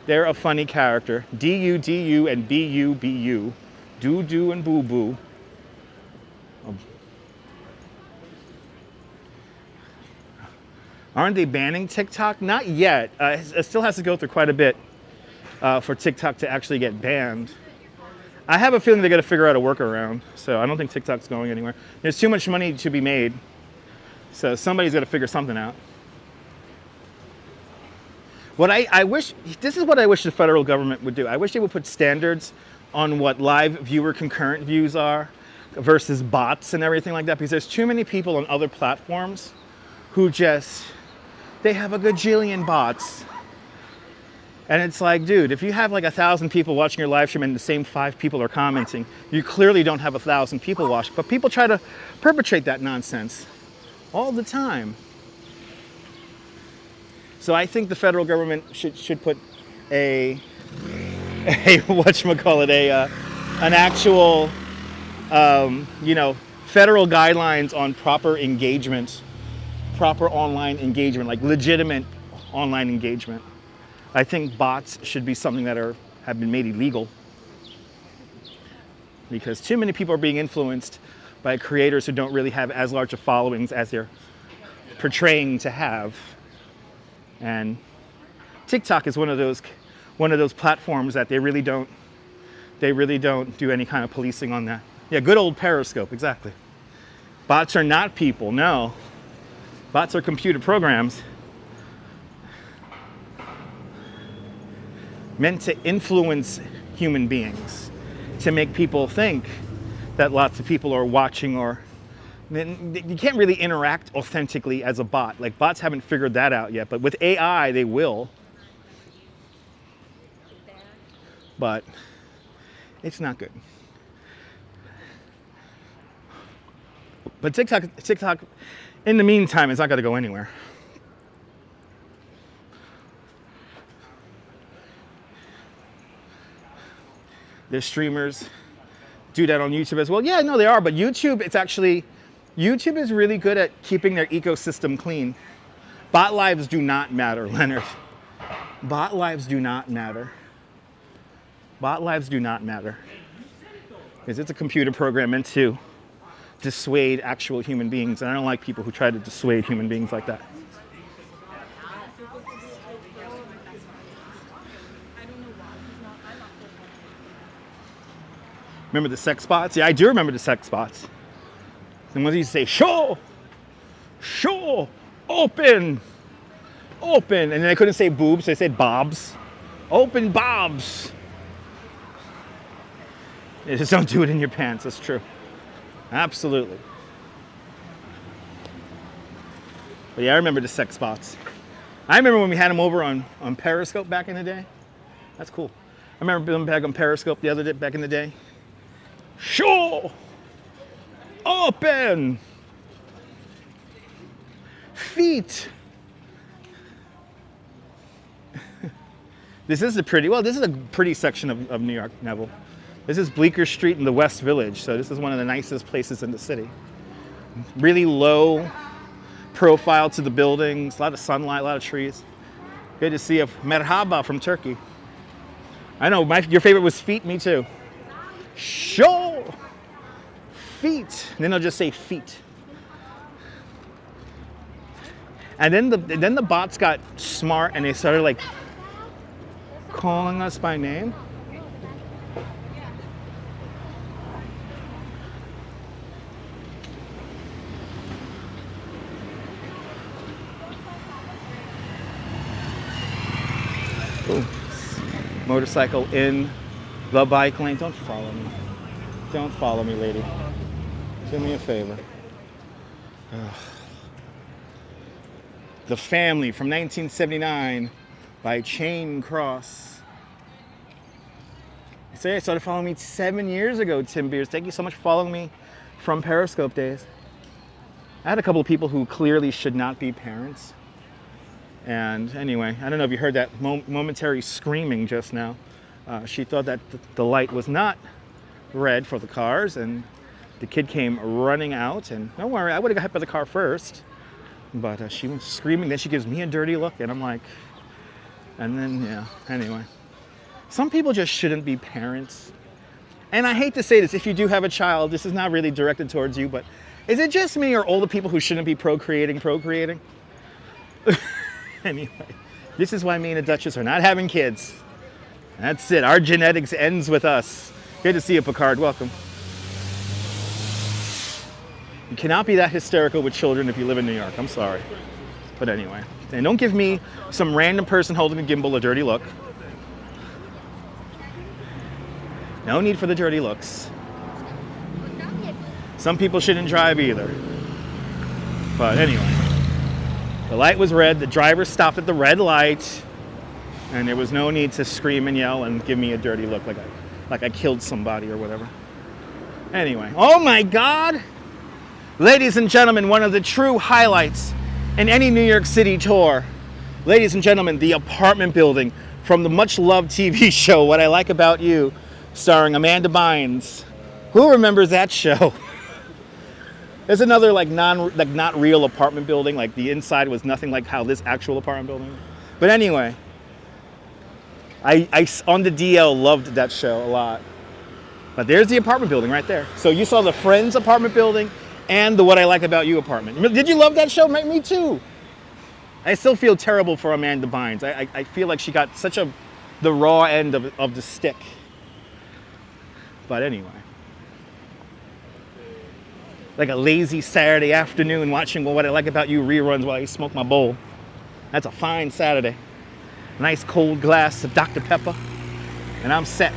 they're a funny character. D-U, D-U, and B-U, B-U. Doo Doo and Boo Boo. Aren't they banning TikTok? Not yet. It still has to go through quite a bit for TikTok to actually get banned. I have a feeling they're going to figure out a workaround, so I don't think TikTok's going anywhere. There's too much money to be made, so somebody's got to figure something out. What I wish, this is what I wish the federal government would do. I wish they would put standards on what live viewer concurrent views are versus bots and everything like that, because there's too many people on other platforms who just, they have a gajillion bots. And it's like, dude, if you have like 1,000 people watching your live stream and the same 5 people are commenting, you clearly don't have 1,000 people watching. But people try to perpetrate that nonsense all the time. So I think the federal government should put an actual, federal guidelines on proper engagement, proper online engagement, like legitimate online engagement. I think bots should be something that have been made illegal, because too many people are being influenced by creators who don't really have as large a followings as they're portraying to have. And TikTok is one of those platforms that they really don't do any kind of policing on that. Yeah, good old Periscope, exactly. Bots are not people, no. Bots are computer programs meant to influence human beings, to make people think that lots of people are watching, or you can't really interact authentically as a bot. Like, bots haven't figured that out yet, but with AI they will. But it's not good. But TikTok, in the meantime, is not going to go anywhere. There's streamers do that on YouTube as well. Yeah, no, they are, but YouTube is really good at keeping their ecosystem clean. Bot lives do not matter, Leonard. Bot lives do not matter. Bot lives do not matter. Because it's a computer program meant to dissuade actual human beings, and I don't like people who try to dissuade human beings like that. Remember the sex bots? Yeah, I do remember the sex bots. And when they used to say, show, open, and then they couldn't say boobs, so they said bobs. Open bobs. You just don't do it in your pants, that's true. Absolutely. But yeah, I remember the sex bots. I remember when we had them over on Periscope back in the day. That's cool. remember being back on Periscope the other day, back in the day. Sure. Open. Feet. This is a pretty section of New York, Neville. This is Bleecker Street in the West Village, so this is one of the nicest places in the city. Really low profile to the buildings, a lot of sunlight, a lot of trees. Good to see a merhaba from Turkey. I know, your favorite was feet, me too. Sure. Feet. And then they'll just say feet. And then the bots got smart and they started like calling us by name. Ooh. Motorcycle in the bike lane. Don't follow me. Don't follow me, lady. Do me a favor. Ugh. The Family from 1979 by Chain Cross. Say, I started following me 7 years ago, Tim Beers. Thank you so much for following me from Periscope days. I had a couple of people who clearly should not be parents. And anyway, I don't know if you heard that momentary screaming just now. She thought that the light was not red for the cars, and the kid came running out. And don't worry, I would have got hit by the car first. But she was screaming, then she gives me a dirty look, and I'm like, and then, yeah, anyway. Some people just shouldn't be parents. And I hate to say this, if you do have a child, this is not really directed towards you, but is it just me or all the people who shouldn't be procreating? Anyway, this is why me and the Duchess are not having kids. That's it, our genetics ends with us. Good to see you, Picard, welcome. You cannot be that hysterical with children if you live in New York. I'm sorry. But anyway. And don't give me some random person holding a gimbal a dirty look. No need for the dirty looks. Some people shouldn't drive either. But anyway. The light was red. The driver stopped at the red light. And there was no need to scream and yell and give me a dirty look like I killed somebody or whatever. Anyway. Oh my God! Ladies and gentlemen, one of the true highlights in any New York City tour. Ladies and gentlemen, the apartment building from the much-loved TV show, What I Like About You, starring Amanda Bynes. Who remembers that show? There's another not real apartment building, like the inside was nothing like how this actual apartment building. But anyway, I on the DL loved that show a lot. But there's the apartment building right there. So you saw the Friends apartment building and the What I Like About You apartment. Did you love that show? Me too. I still feel terrible for Amanda Bynes. I feel like she got the raw end of the stick. But anyway. Like a lazy Saturday afternoon watching What I Like About You reruns while I smoke my bowl. That's a fine Saturday. Nice cold glass of Dr. Pepper. And I'm set.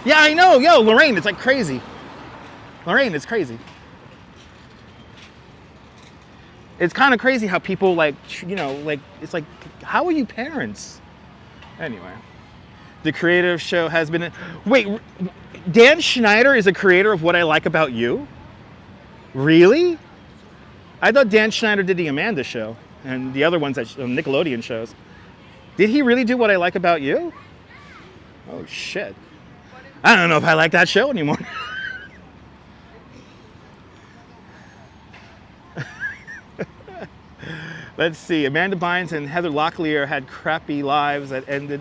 Yeah, I know. Yo, Lorraine, it's like crazy. Lorraine, it's crazy. It's kind of crazy how people it's like, how are you parents? Anyway, the creator of show has been, wait, Dan Schneider is a creator of What I Like About You? Really? I thought Dan Schneider did the Amanda show and the other ones that Nickelodeon shows. Did he really do What I Like About You? Oh shit. I don't know if I like that show anymore. Let's see, Amanda Bynes and Heather Locklear had crappy lives after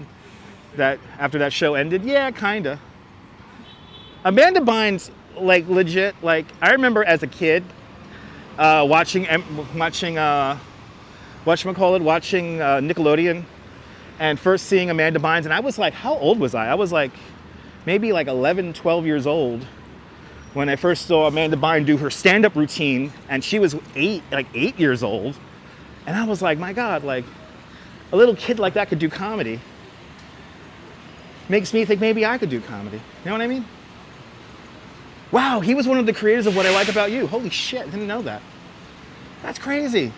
that show ended. Yeah, kinda. Amanda Bynes, like legit, like I remember as a kid watching Nickelodeon and first seeing Amanda Bynes, and I was like, how old was I? I was like maybe like 11, 12 years old when I first saw Amanda Bynes do her stand-up routine, and she was 8 years old. And I was like, my God, like a little kid like that could do comedy. Makes me think maybe I could do comedy. You know what I mean? Wow, he was one of the creators of What I Like About You. Holy shit, didn't know that. That's crazy.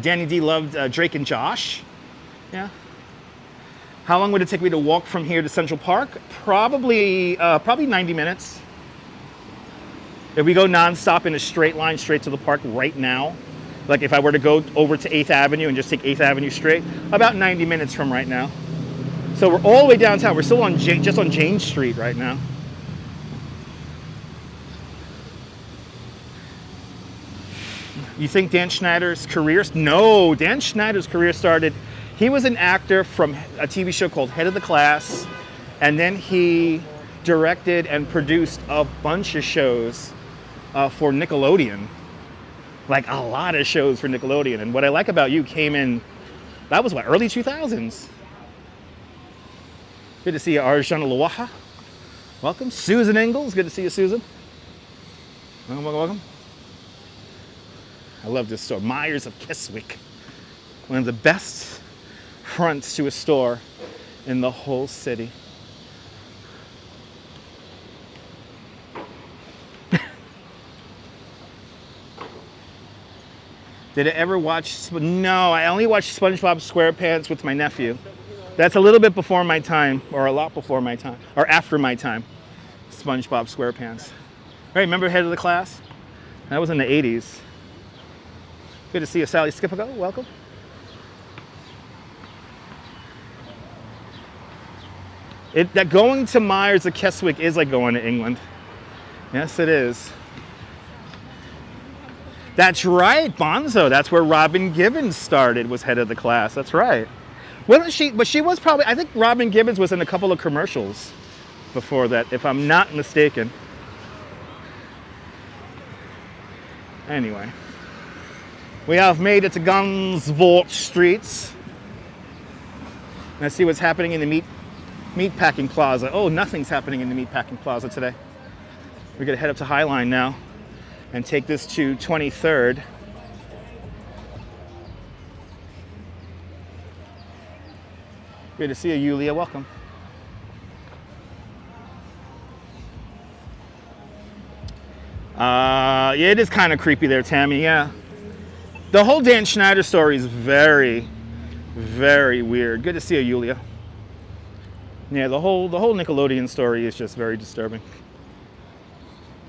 Danny D loved Drake and Josh. Yeah. How long would it take me to walk from here to Central Park? Probably 90 minutes. If we go nonstop in a straight line straight to the park right now, like if I were to go over to 8th Avenue and just take 8th Avenue straight, about 90 minutes from right now. So we're all the way downtown. We're still on just on James Street right now. You think Dan Schneider's career? No, Dan Schneider's career started, he was an actor from a TV show called Head of the Class, and then he directed and produced a bunch of shows for Nickelodeon. Like a lot of shows for Nickelodeon. And What I Like About You came in, that was what, early 2000s? Good to see you, Arjun Luwaha. Welcome. Susan Ingalls, good to see you, Susan. Welcome, welcome, welcome. I love this store, Myers of Keswick. One of the best fronts to a store in the whole city. Did I ever watch, no, I only watched SpongeBob SquarePants with my nephew. That's a little bit before my time, or a lot before my time, or after my time, SpongeBob SquarePants. Right, remember Head of the Class? That was in the 80s. Good to see you, Sally Skipago, welcome. That going to Myers of Keswick is like going to England. Yes, it is. That's right, Bonzo. That's where Robin Gibbons started, was Head of the Class. That's right. Wasn't she? But she was probably, I think Robin Gibbons was in a couple of commercials before that, if I'm not mistaken. Anyway, we have made it to Gunnsvort streets. Let's see what's happening in the Meatpacking Plaza. Oh, nothing's happening in the Meatpacking Plaza today. We're gonna head up to Highline now and take this to 23rd. Good to see you, Yulia. Welcome. Yeah, it is kind of creepy there, Tammy. Yeah. The whole Dan Schneider story is very, very weird. Good to see you, Yulia. Yeah, the whole Nickelodeon story is just very disturbing.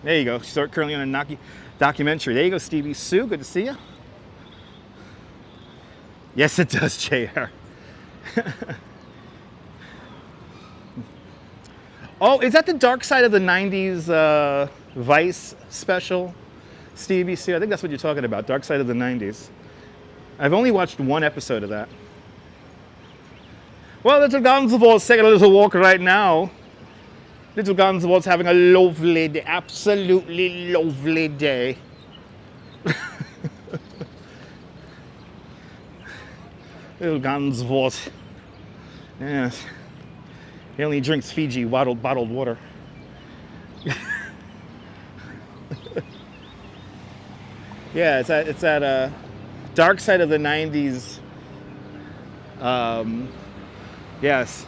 There you go. She's currently on a documentary. There you go, Stevie Sue. Good to see you. Yes, it does, JR. Oh, is that the Dark Side of the 90s Vice special, Stevie Sue? I think that's what you're talking about, Dark Side of the 90s. I've only watched one episode of that. Well, Little Gunnsvoort's taking a little walk right now. Little Gunnsvoort's having a lovely day, absolutely lovely day. Little Gunnsvoort. Yes. He only drinks Fiji bottled water. Yeah, it's at Dark Side of the 90s. Yes.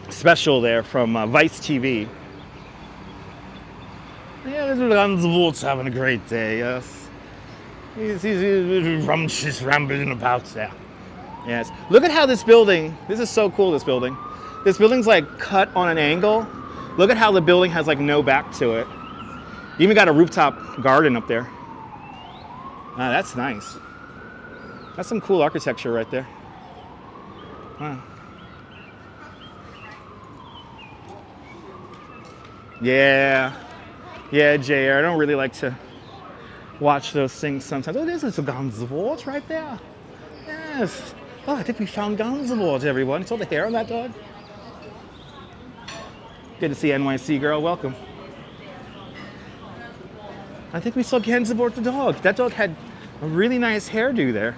Special there from Vice TV. Yeah, Little Gunnsvoort's having a great day, yes. He's just rambling about there. Yes. Look at how this building, this is so cool, this building. This building's like cut on an angle. Look at how the building has like no back to it. You even got a rooftop garden up there. Ah, that's nice. That's some cool architecture right there. Wow. Yeah, JR, I don't really like to watch those things sometimes. Oh, there's a Gunnsvoort right there. Yes. Oh, I think we found Gunnsvoort, everyone. Saw the hair on that dog? Good to see NYC girl, welcome. I think we saw Gunnsvoort the dog. That dog had a really nice hairdo there.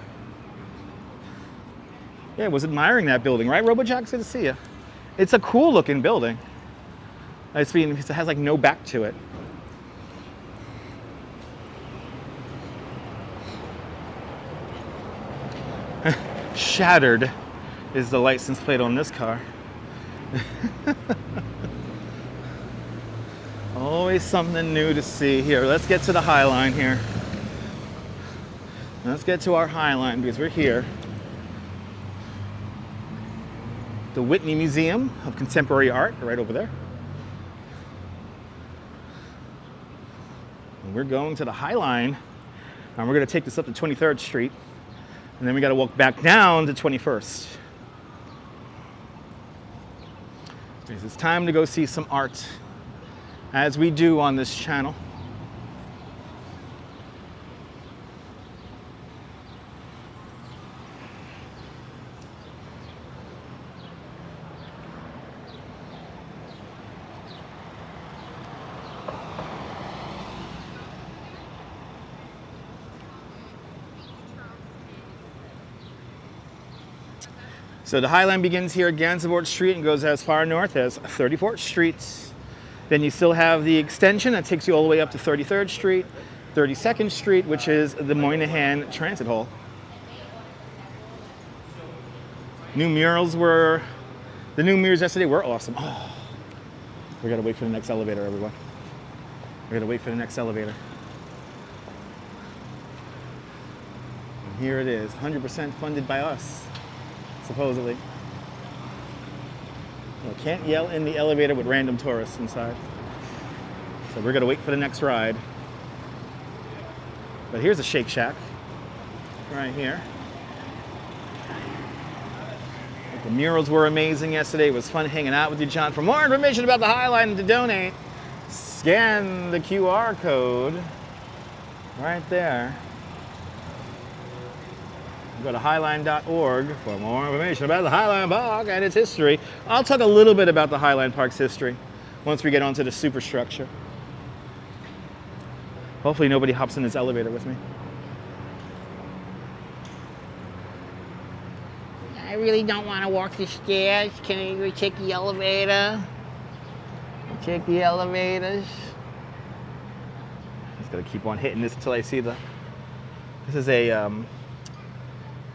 Yeah, was admiring that building, right, RoboJack's? Good to see you. It's a cool looking building. It has like no back to it. Shattered is the license plate on this car. Always something new to see. Here, let's get to the Highline here. Now let's get to our Highline because we're here. The Whitney Museum of Contemporary Art, right over there. And we're going to the Highline, and we're going to take this up to 23rd Street, and then we got to walk back down to 21st. Because it's time to go see some art, as we do on this channel. So the Highline begins here at Gansevoort Street and goes as far north as 34th Street. Then you still have the extension that takes you all the way up to 33rd Street, 32nd Street, which is the Moynihan Transit Hall. The new murals yesterday were awesome. Oh, we gotta wait for the next elevator, everyone. We gotta wait for the next elevator. And here it is, 100% funded by us. Supposedly. You can't yell in the elevator with random tourists inside. So we're gonna wait for the next ride. But here's a Shake Shack, right here. The murals were amazing yesterday. It was fun hanging out with you, John. For more information about the Highline and to donate, scan the QR code right there. Go to highline.org for more information about the Highline Park and its history. I'll talk a little bit about the Highline Park's history once we get onto the superstructure. Hopefully nobody hops in this elevator with me. I really don't want to walk the stairs. Can I go take the elevator? Take the elevators. I'm just gonna keep on hitting this until I see the. This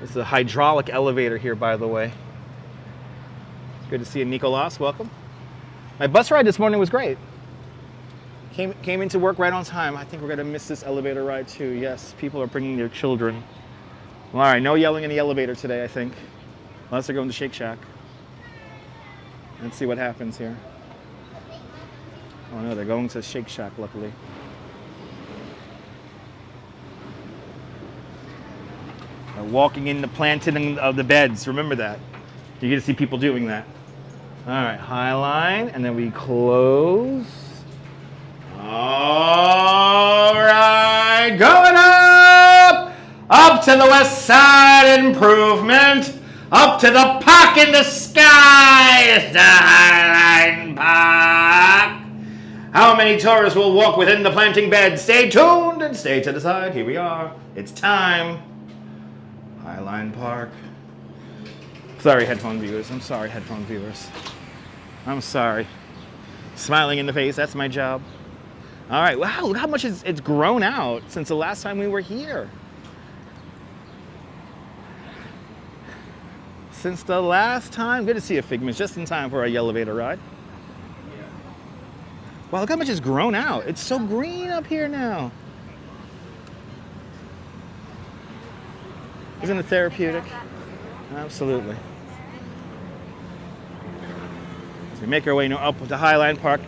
is a hydraulic elevator here, by the way. Good to see you, Nicolas. Welcome. My bus ride this morning was great. Came into work right on time. I think we're gonna miss this elevator ride too. Yes, people are bringing their children. Well, all right, no yelling in the elevator today, I think. Unless they're going to Shake Shack. Let's see what happens here. Oh no, they're going to Shake Shack, luckily. They're walking in the planting of the beds. Remember that. You get to see people doing that. All right, Highline, and then we close. All right, going up to the West Side Improvement. Up to the park in the sky, it's the Highline Park. How many tourists will walk within the planting bed? Stay tuned and stay to the side. Here we are. It's time. Highline Park. Sorry, headphone viewers. I'm sorry, headphone viewers. I'm sorry. Smiling in the face, that's my job. All right, wow, look how much it's grown out since the last time we were here. Since the last time, good to see you, Figments, just in time for our elevator ride. Wow, look how much it's grown out. It's so green up here now. Isn't it therapeutic? Absolutely. As we make our way up to Highline Park,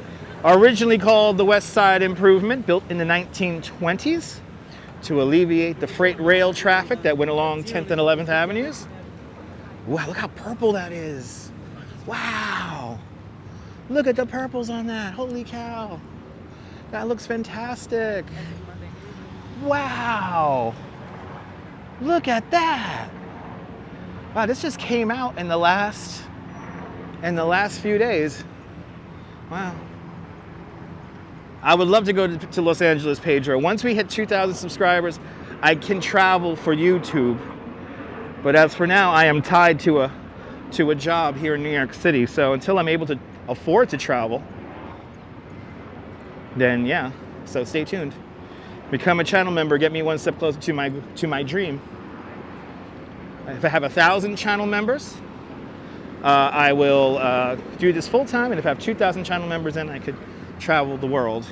originally called the West Side Improvement, built in the 1920s to alleviate the freight rail traffic that went along 10th and 11th Avenues. Wow, look how purple that is. Wow. Look at the purples on that. Holy cow. That looks fantastic. Wow. Look at that. Wow, this just came out in the last few days. Wow. I would love to go to Los Angeles, Pedro. Once we hit 2,000 subscribers, I can travel for YouTube. But as for now, I am tied to a job here in New York City. So until I'm able to afford to travel, then yeah. So stay tuned. Become a channel member. Get me one step closer to my dream. If I have 1,000 channel members, I will do this full time. And if I have 2,000 channel members, then I could travel the world.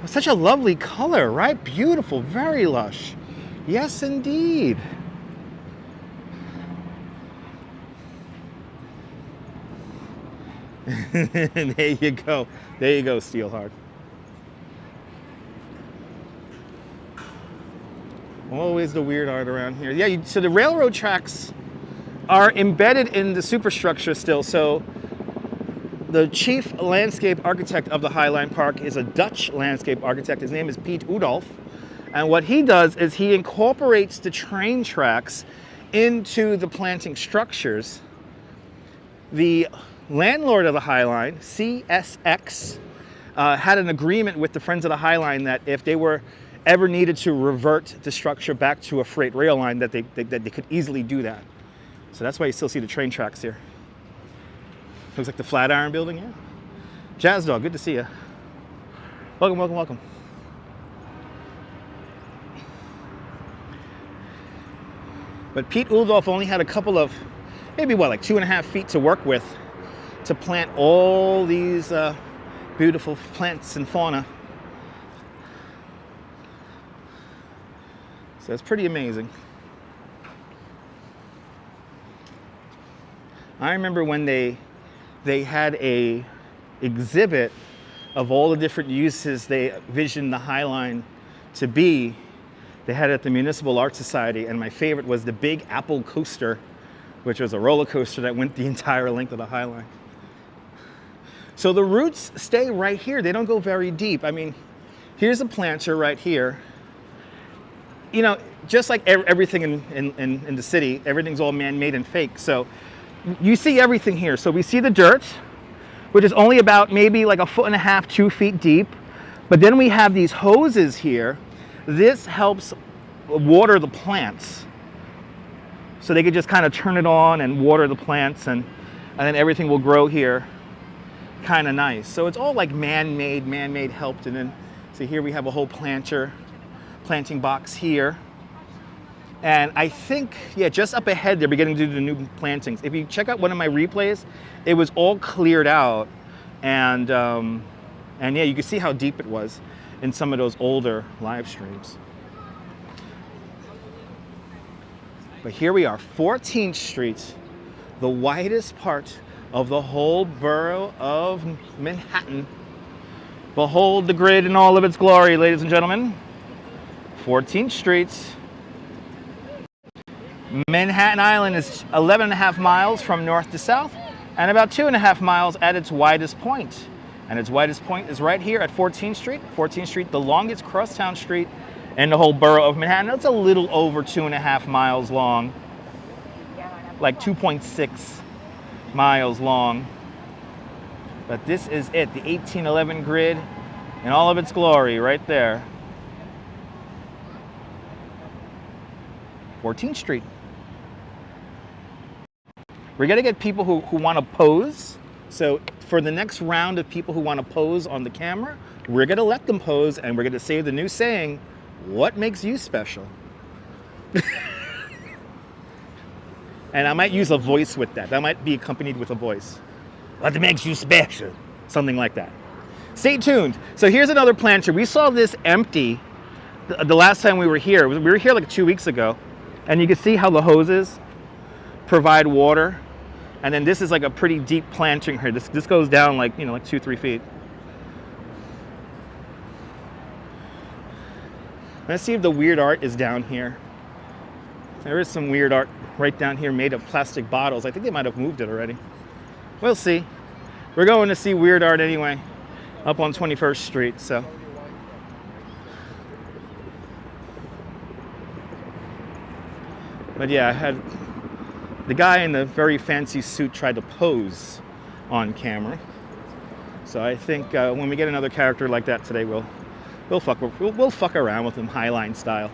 Such a lovely color, right? Beautiful, very lush. Yes, indeed. There you go. There you go, Steelheart. Always the weird art around here. Yeah, so the railroad tracks are embedded in the superstructure still. So the chief landscape architect of the Highline Park is a Dutch landscape architect. His name is Piet Oudolf. And what he does is he incorporates the train tracks into the planting structures. The landlord of the Highline, CSX, had an agreement with the Friends of the Highline that if they were ever needed to revert the structure back to a freight rail line, that they could easily do that. So that's why you still see the train tracks here. Looks like the Flatiron Building, yeah. Jazz Dog, good to see you. Welcome, welcome, welcome. But Piet Oudolf only had a couple of, maybe what, like 2.5 feet to work with to plant all these beautiful plants and fauna. So it's pretty amazing. I remember when they had a exhibit of all the different uses they visioned the Highline to be. They had it at the Municipal Art Society, and my favorite was the Big Apple Coaster, which was a roller coaster that went the entire length of the Highline. So the roots stay right here. They don't go very deep. I mean, here's a planter right here. You know, just like everything in the city, everything's all man-made and fake. So you see everything here. So we see the dirt, which is only about maybe like 1.5 feet, 2 feet deep. But then we have these hoses here. This helps water the plants. So they could just kind of turn it on and water the plants, and then everything will grow here kind of nice. So it's all like man-made helped. And then, so here we have a whole planting box here. And I think, yeah, just up ahead, they're beginning to do the new plantings. If you check out one of my replays, it was all cleared out. And yeah, you can see how deep it was in some of those older live streams. But here we are, 14th Street, the widest part of the whole borough of Manhattan. Behold the grid in all of its glory, ladies and gentlemen. 14th Street. Manhattan Island is 11.5 miles from north to south, and about 2.5 miles at its widest point. And its widest point is right here at 14th Street. 14th Street, the longest crosstown street in the whole borough of Manhattan. It's a little over 2.5 miles long, like 2.6 miles long. But this is it, the 1811 grid in all of its glory right there. 14th Street. We're gonna get people who wanna pose. So for the next round of people who wanna pose on the camera, we're gonna let them pose, and we're gonna say the new saying, what makes you special? And I might use a voice with that. That might be accompanied with a voice. What makes you special? Something like that. Stay tuned. So here's another planter. We saw this empty the last time we were here. We were here like 2 weeks ago. And you can see how the hoses provide water. And then this is like a pretty deep planting here. This goes down like, you know, like 2-3 feet. Let's see if the weird art is down here. There is some weird art right down here made of plastic bottles. I think they might have moved it already. We'll see. We're going to see weird art anyway, up on 21st Street, so. But yeah, I had the guy in the very fancy suit tried to pose on camera. So I think when we get another character like that today, we'll fuck around with him Highline style.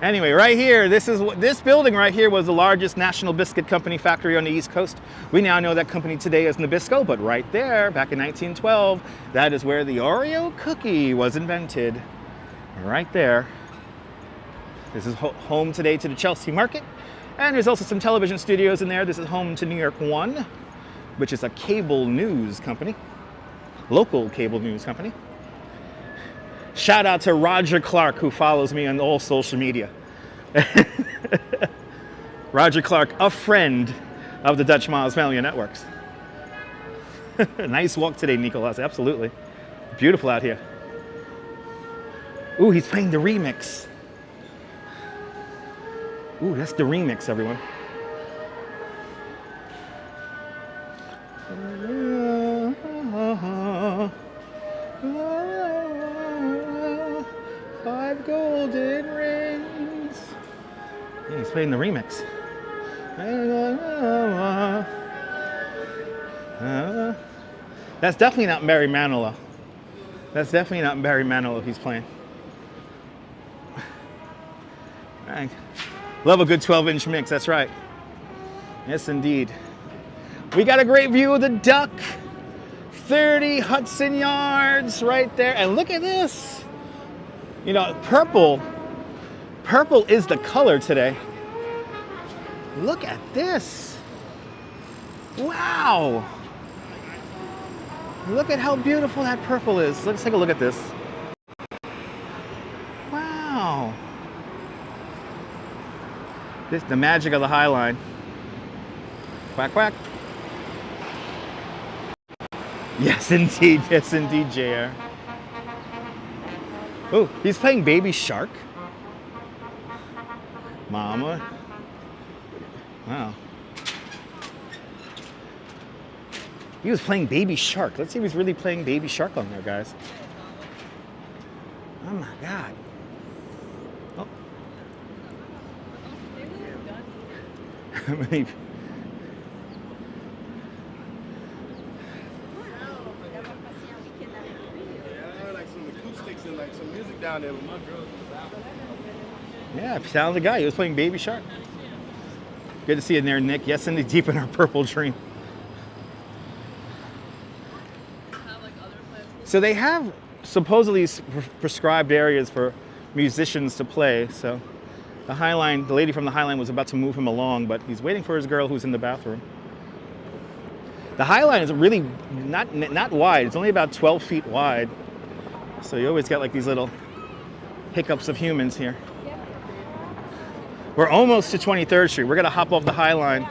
Anyway, right here, this building right here was the largest National Biscuit Company factory on the East Coast. We now know that company today as Nabisco, but right there, back in 1912, that is where the Oreo cookie was invented. Right there. This is home today to the Chelsea Market. And there's also some television studios in there. This is home to New York One, which is a cable news company, local cable news company. Shout out to Roger Clark, who follows me on all social media. Roger Clark, a friend of the Dutch Miles Family Networks. Nice walk today, Nicolas. Absolutely. Beautiful out here. Ooh, he's playing the remix. Ooh, that's the remix, everyone. Five golden rings. Yeah, he's playing the remix. That's definitely not Barry Manilow. That's definitely not Barry Manilow he's playing. Right. Love a good 12-inch mix, that's right. Yes, indeed. We got a great view of the duck. 30 Hudson Yards right there. And look at this. You know, purple is the color today. Look at this. Wow. Look at how beautiful that purple is. Let's take a look at this. Wow. This the magic of the Highline. Quack, quack. Yes, indeed. Yes, indeed, JR. Oh, he's playing Baby Shark. Mama. Wow. He was playing Baby Shark. Let's see if he's really playing Baby Shark on there, guys. Oh my God. Oh. Maybe. Like some acoustics and like some music down there with my girls in the bathroom. Yeah, talented guy. He was playing Baby Shark. Good to see you in there, Nick. Yes, indeed, deep in our purple dream. So they have supposedly prescribed areas for musicians to play. So the Highline, the lady from the Highline was about to move him along, but he's waiting for his girl who's in the bathroom. The Highline is really not wide. It's only about 12 feet wide. So you always got like these little hiccups of humans here. We're almost to 23rd Street. We're gonna hop off the Highline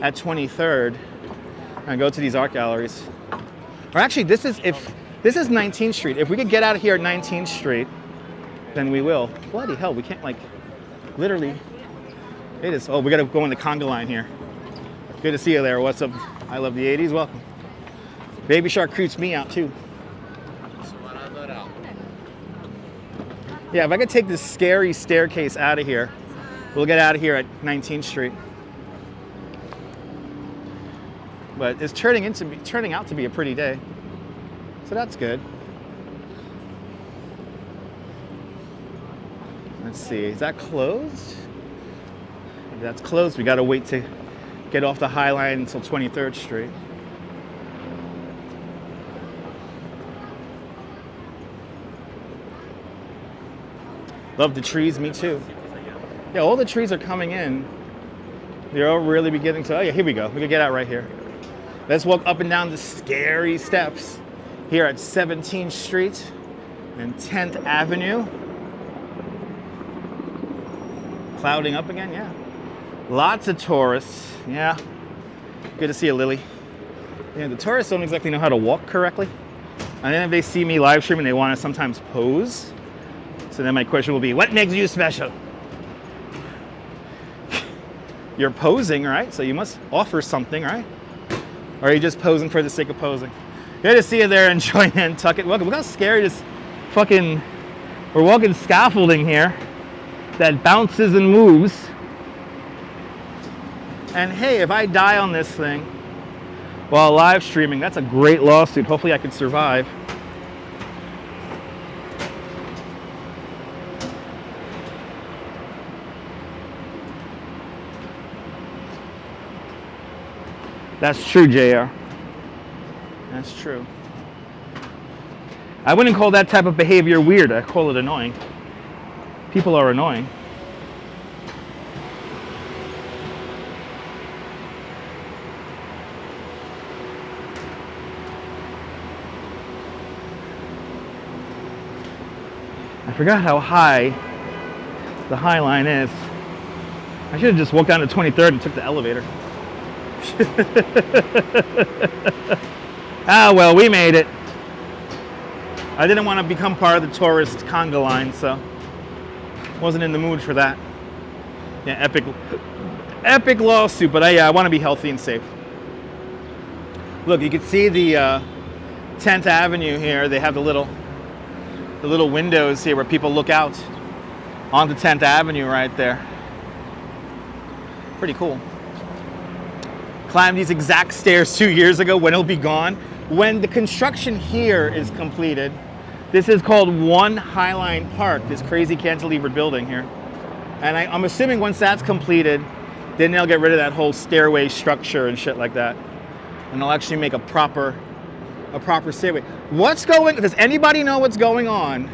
at 23rd and go to these art galleries. Or actually, this is 19th Street. If we could get out of here at 19th Street, then we will. Bloody hell, we can't like, literally, it is, oh, we gotta go in the conga line here. Good to see you there, what's up? I love the 80s, welcome. Baby Shark creeps me out too. Yeah, if I could take this scary staircase out of here, we'll get out of here at 19th Street. But it's turning out to be a pretty day. So that's good. Let's see, is that closed? If that's closed, we gotta wait to get off the Highline until 23rd Street. Love the trees, me too. Yeah, all the trees are coming in. They're all really beginning to, oh yeah, here we go. We can get out right here. Let's walk up and down the scary steps here at 17th Street and 10th Avenue. Clouding up again, yeah. Lots of tourists, yeah. Good to see you, Lily. Yeah, the tourists don't exactly know how to walk correctly. And then if they see me live streaming, they want to sometimes pose. So then my question will be, what makes you special? You're posing, right? So you must offer something, right? Or are you just posing for the sake of posing? Good to see you there, enjoy Nantucket. Welcome. Look how scary this fucking, we're walking scaffolding here that bounces and moves. And hey, if I die on this thing while live streaming, that's a great lawsuit. Hopefully I can survive. That's true, JR. That's true. I wouldn't call that type of behavior weird. I call it annoying. People are annoying. I forgot how high the Highline is. I should have just walked down to 23rd and took the elevator. Ah, well, we made it. I didn't want to become part of the tourist conga line, so wasn't in the mood for that. Yeah, epic lawsuit, but I want to be healthy and safe. Look, you can see the 10th Avenue here. They have the little windows here where people look out onto 10th Avenue right there. Pretty cool. Climbed these exact stairs 2 years ago when it'll be gone. When the construction here is completed, this is called One Highline Park, this crazy cantilever building here. And I'm assuming once that's completed, then they'll get rid of that whole stairway structure and shit like that. And they'll actually make a proper stairway. Does anybody know what's going on?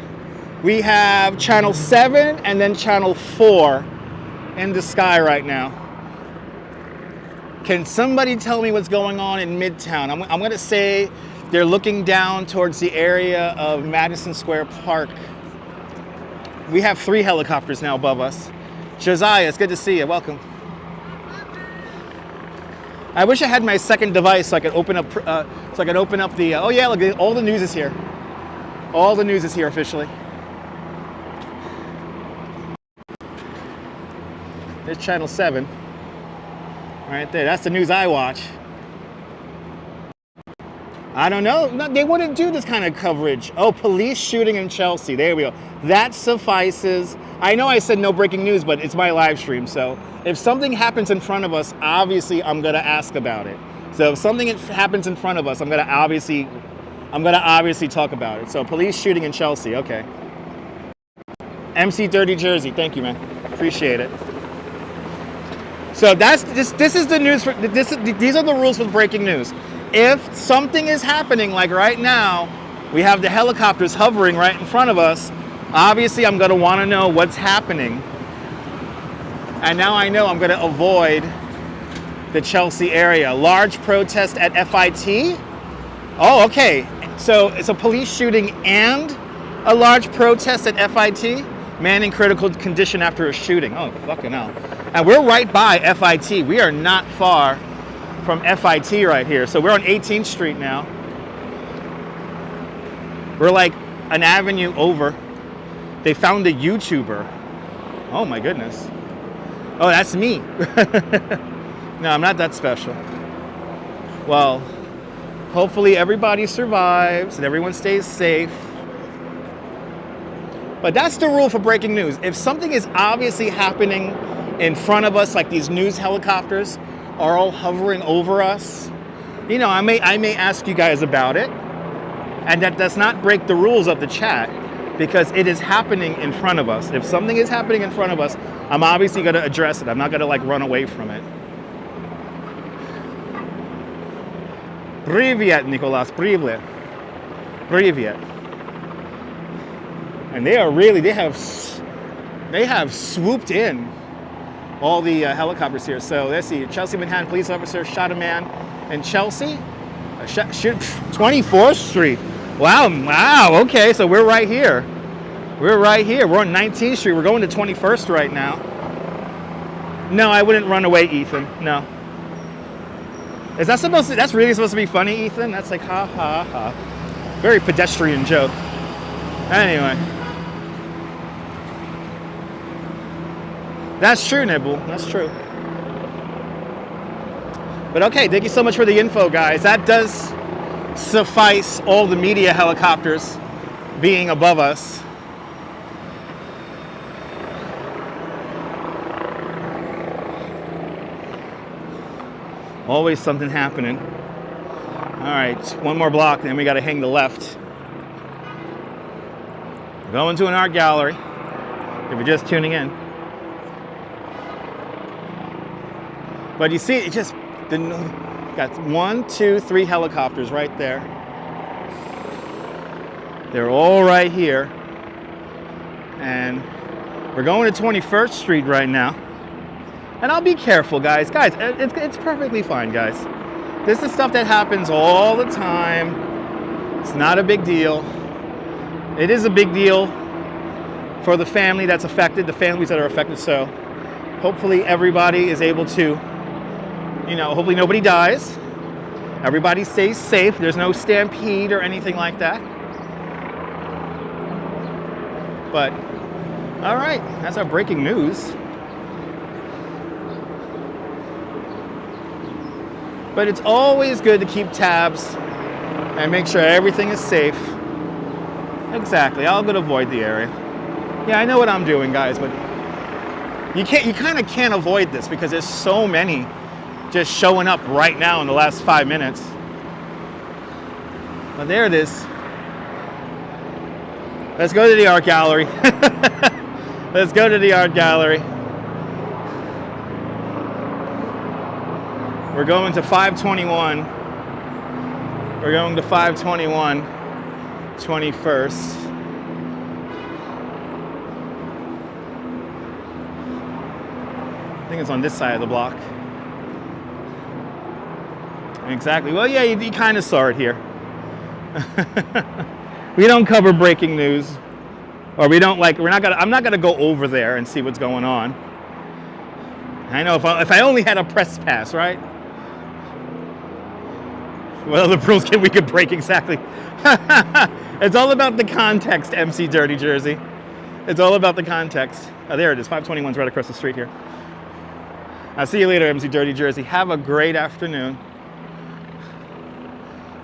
We have channel 7 and then channel 4 in the sky right now. Can somebody tell me what's going on in Midtown? I'm gonna say they're looking down towards the area of Madison Square Park. We have 3 helicopters now above us. Josiah, it's good to see you, welcome. I wish I had my second device so I could open up, the, oh yeah, look, all the news is here. All the news is here officially. There's channel 7. Right there, that's the news I watch. I don't know, no, they wouldn't do this kind of coverage. Oh, police shooting in Chelsea, there we go. That suffices. I know I said no breaking news, but it's my live stream, so if something happens in front of us, obviously I'm gonna ask about it. So if something happens in front of us, I'm gonna obviously talk about it. So police shooting in Chelsea, okay. MC Dirty Jersey, thank you, man, appreciate it. So this is the news these are the rules for breaking news. If something is happening, like right now, we have the helicopters hovering right in front of us, obviously I'm gonna wanna know what's happening. And now I know I'm gonna avoid the Chelsea area. Large protest at FIT? Oh, okay. So it's a police shooting and a large protest at FIT? Man in critical condition after a shooting. Oh, fucking hell. And we're right by FIT. We are not far from FIT right here. So we're on 18th Street now. We're like an avenue over. They found a YouTuber. Oh my goodness. Oh, that's me. No, I'm not that special. Well, hopefully everybody survives and everyone stays safe. But that's the rule for breaking news. If something is obviously happening in front of us, like these news helicopters are all hovering over us, you know, I may ask you guys about it. And that does not break the rules of the chat because it is happening in front of us. If something is happening in front of us, I'm obviously gonna address it. I'm not gonna like run away from it. Привет, Nicolas, привет. Привет. And they are really, they have swooped in all the helicopters here. So let's see, Chelsea Manhattan police officer shot a man in Chelsea. 24th Street. Wow, okay, so we're right here. We're right here, we're on 19th Street. We're going to 21st right now. No, I wouldn't run away, Ethan, no. Is that that's really supposed to be funny, Ethan? That's like, ha, ha, ha. Very pedestrian joke. Anyway. That's true, Nibble. That's true. But okay, thank you so much for the info, guys. That does suffice all the media helicopters being above us. Always something happening. All right, one more block, then we got to hang the left. Going to an art gallery, if you're just tuning in. But you see, it just got 1, 2, 3 helicopters right there. They're all right here. And we're going to 21st Street right now. And I'll be careful, guys. Guys, it's perfectly fine, guys. This is stuff that happens all the time. It's not a big deal. It is a big deal for the family that's affected, the families that are affected. So hopefully everybody is able to, you know, hopefully nobody dies. Everybody stays safe. There's no stampede or anything like that. But, all right, that's our breaking news. But it's always good to keep tabs and make sure everything is safe. Exactly, I'll go to avoid the area. Yeah, I know what I'm doing, guys, but you kind of can't avoid this because there's so many just showing up right now in the last 5 minutes. But there it is. Let's go to the art gallery. Let's go to the art gallery. We're going to 521. We're going to 521, 21st. I think it's on this side of the block. Exactly. Well, yeah, you kind of saw it here. We don't cover breaking news, or we don't like. I'm not gonna go over there and see what's going on. I know if I only had a press pass, right? What other rules we could break exactly? It's all about the context, MC Dirty Jersey. It's all about the context. Oh, there it is. 521's right across the street here. I'll see you later, MC Dirty Jersey. Have a great afternoon.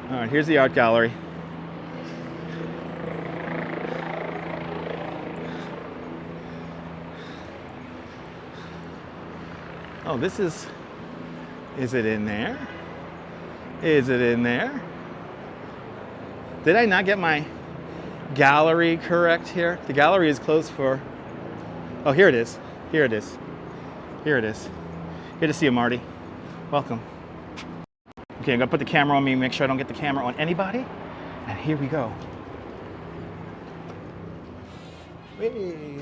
All right, here's the art gallery. Oh, this is it in there? Is it in there? Did I not get my gallery correct here? The gallery is closed for, oh, here it is. Here it is. Here it is. Good to see you, Marty. Welcome. Okay, I'm gonna put the camera on me, make sure I don't get the camera on anybody. And here we go. Hey.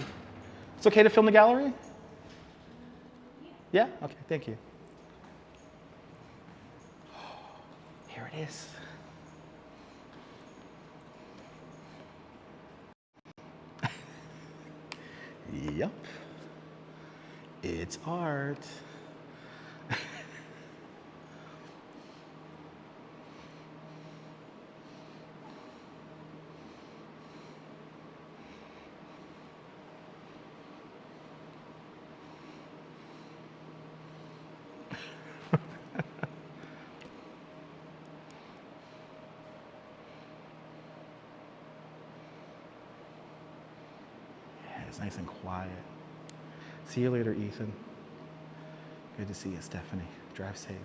It's okay to film the gallery? Yeah? Okay, thank you. Here it is. Yep. It's art. It's nice and quiet. See you later, Ethan. Good to see you, Stephanie. Drive safe.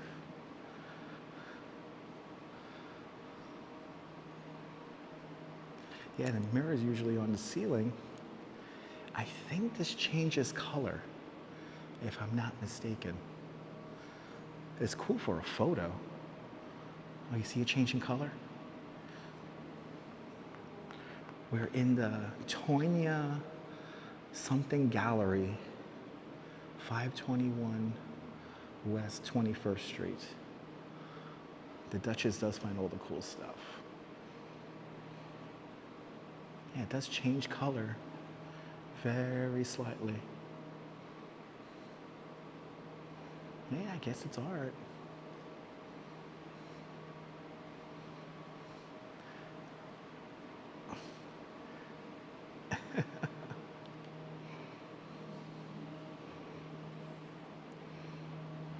Yeah, the mirror is usually on the ceiling. I think this changes color, if I'm not mistaken. It's cool for a photo. Oh, you see it changing color? We're in the Tonya something gallery, 521 West 21st Street. The Duchess does find all the cool stuff. Yeah, it does change color very slightly. Yeah, I guess it's art.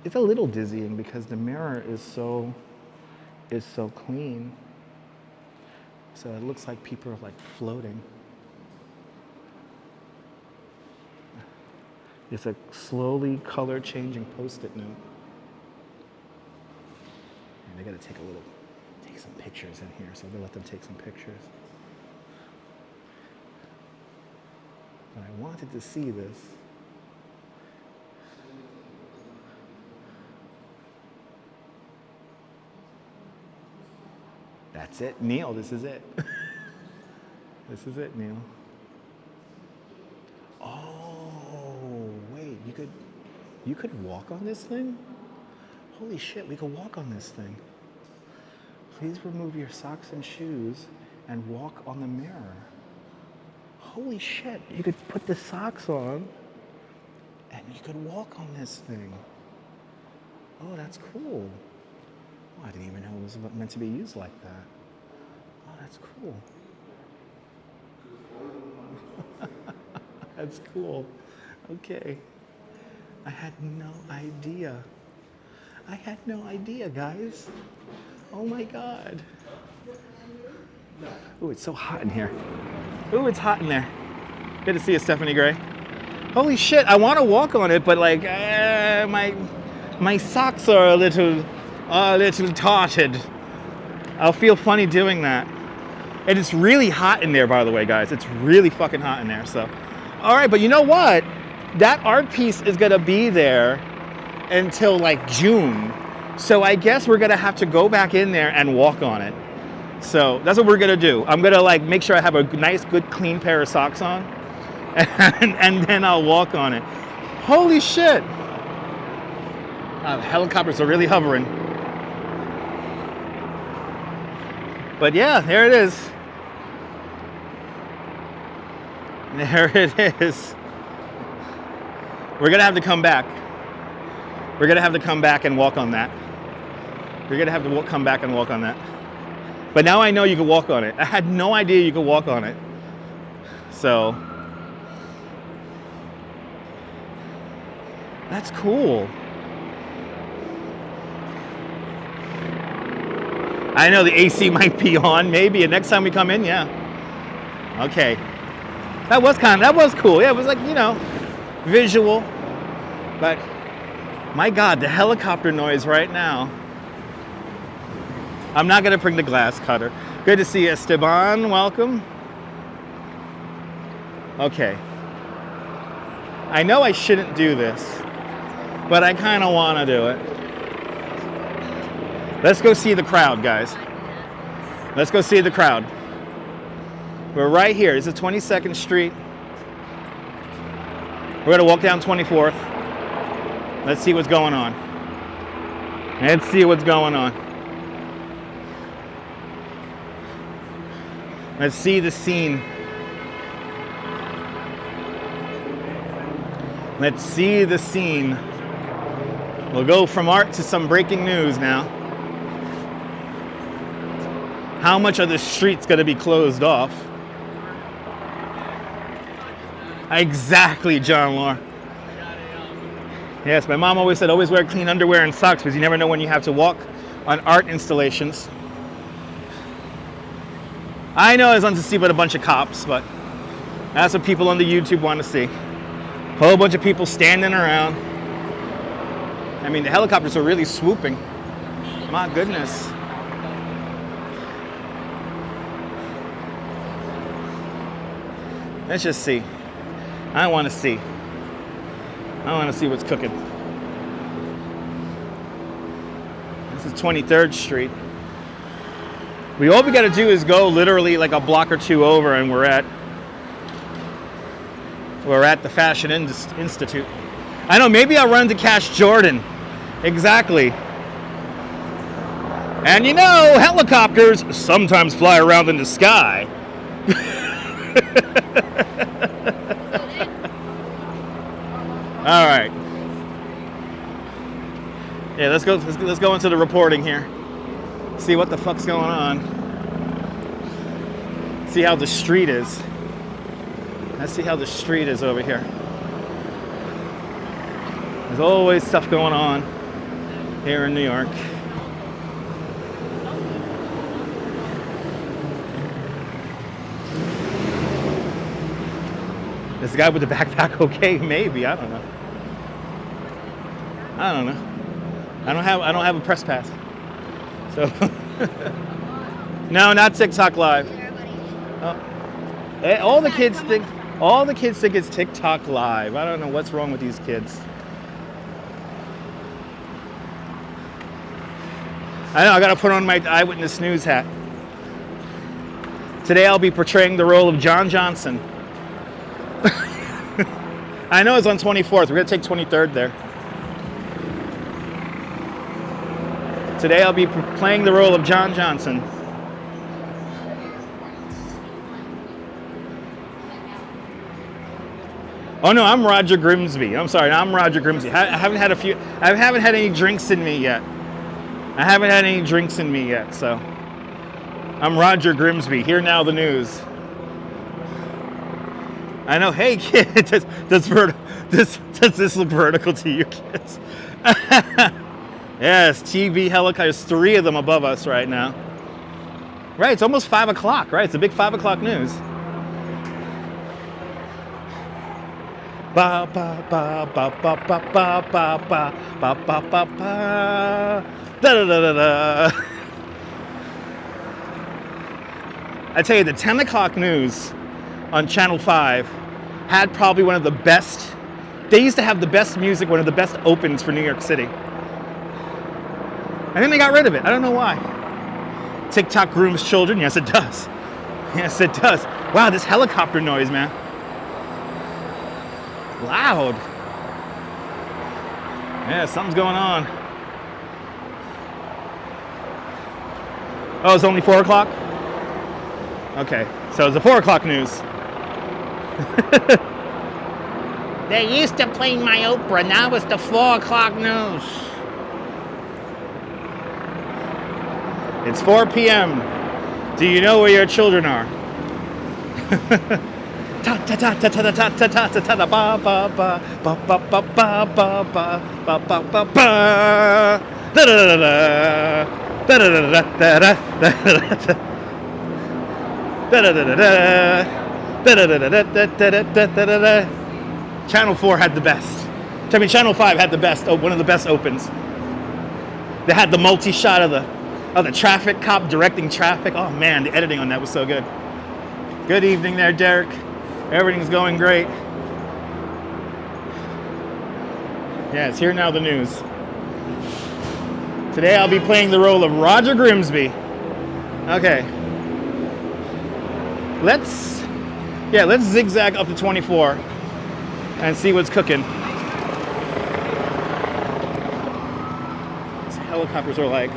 It's a little dizzying because the mirror is so clean. So it looks like people are like floating. It's a slowly color changing Post-it note. And they gotta take some pictures in here, so I'm gonna let them take some pictures. But I wanted to see this. That's it, Neil, this is it. This is it, Neil. Oh, wait, you could walk on this thing? Holy shit, we could walk on this thing. Please remove your socks and shoes and walk on the mirror. holy shit, you could put the socks on and you could walk on this thing. Oh, that's cool. Oh, I didn't even know it was meant to be used like that. Oh, that's cool. That's cool. Okay. I had no idea. I had no idea, guys. Oh my God. Ooh, it's so hot in here. Ooh, it's hot in there. Good to see you, Stephanie Gray. Holy shit, I want to walk on it, but like, my socks are a little tarted. I'll feel funny doing that. And it's really hot in there, by the way, guys. It's really fucking hot in there, so. All right, but you know what? That art piece is gonna be there until like June. So I guess we're gonna have to go back in there and walk on it. So that's what we're gonna do. I'm gonna like make sure I have a nice, good, clean pair of socks on, and then I'll walk on it. Holy shit! The helicopters are really hovering. But yeah, there it is. There it is. We're gonna have to come back. We're gonna have to come back and walk on that. We're gonna have to come back and walk on that. But now I know you can walk on it. I had no idea you could walk on it. So, that's cool. I know the AC might be on, maybe, and next time we come in, yeah. Okay. That was cool. Yeah, it was like, you know, visual. But, my God, the helicopter noise right now. I'm not gonna bring the glass cutter. Good to see you, Esteban, welcome. Okay. I know I shouldn't do this, but I kinda wanna do it. Let's go see the crowd, guys. Let's go see the crowd. We're right here. This is 22nd Street. We're gonna walk down 24th. Let's see what's going on. Let's see what's going on. Let's see the scene. Let's see the scene. We'll go from art to some breaking news now. How much of the street's gonna be closed off? Exactly, John Law. Yes, my mom always said, always wear clean underwear and socks because you never know when you have to walk on art installations. I know it's on to see but a bunch of cops, but that's what people on the YouTube want to see. A whole bunch of people standing around. I mean, the helicopters are really swooping. My goodness. Let's just see. I want to see. I want to see what's cooking. This is 23rd Street. All we got to do is go literally like a block or two over and we're at the Fashion Institute. I know, maybe I'll run into Cash Jordan. Exactly. And you know, helicopters sometimes fly around in the sky. All right. Yeah, let's go into the reporting here. See what the fuck's going on. See how the street is. Let's see how the street is over here. There's always stuff going on here in New York. Is the guy with the backpack okay? Maybe, I don't know. I don't know. I don't have a press pass. So no, not TikTok Live. All the kids think it's TikTok Live. I don't know what's wrong with these kids. I know, I gotta put on my Eyewitness News hat. Today I'll be portraying the role of John Johnson. I know it's on 24th. We're gonna take 23rd there. Today I'll be playing the role of John Johnson. Oh no, I'm Roger Grimsby. I'm sorry, I'm Roger Grimsby. I haven't had any drinks in me yet. So I'm Roger Grimsby. Here now the news. I know, hey kid, does this look vertical to you kids? Yes, TV helicopters, 3 of them above us right now. Right, it's almost 5 o'clock, right? It's a big 5 o'clock news. Ba ba ba ba ba ba ba ba ba ba ba ba ba da da da da da. I tell you, the 10 o'clock news on Channel 5 had probably one of the best. They used to have the best music, one of the best opens for New York City. I think they got rid of it. I don't know why. TikTok grooms children. Yes, it does. Yes, it does. Wow, this helicopter noise, man. Loud. Yeah, something's going on. Oh, it's only 4 o'clock? Okay, so it's the 4 o'clock news. They're used to playing my Oprah. Now it's the 4 o'clock news. It's 4 p.m. Do you know where your children are? Ta ta ta ta ta ta ta ta ta ta ta ba ba ba ba ba ba ba ba ba ba ba ba ba da da da da da da da da da da da. Channel 4 had the best. I mean, Channel 5 had the best. One of the best opens. They had the multi-shot of the traffic cop directing traffic. Oh man, the editing on that was so good. Good evening there, Derek. Everything's going great. Yeah, it's Here Now the News. Today I'll be playing the role of Roger Grimsby. Okay. Let's zigzag up to 24 and see what's cooking. These helicopters are like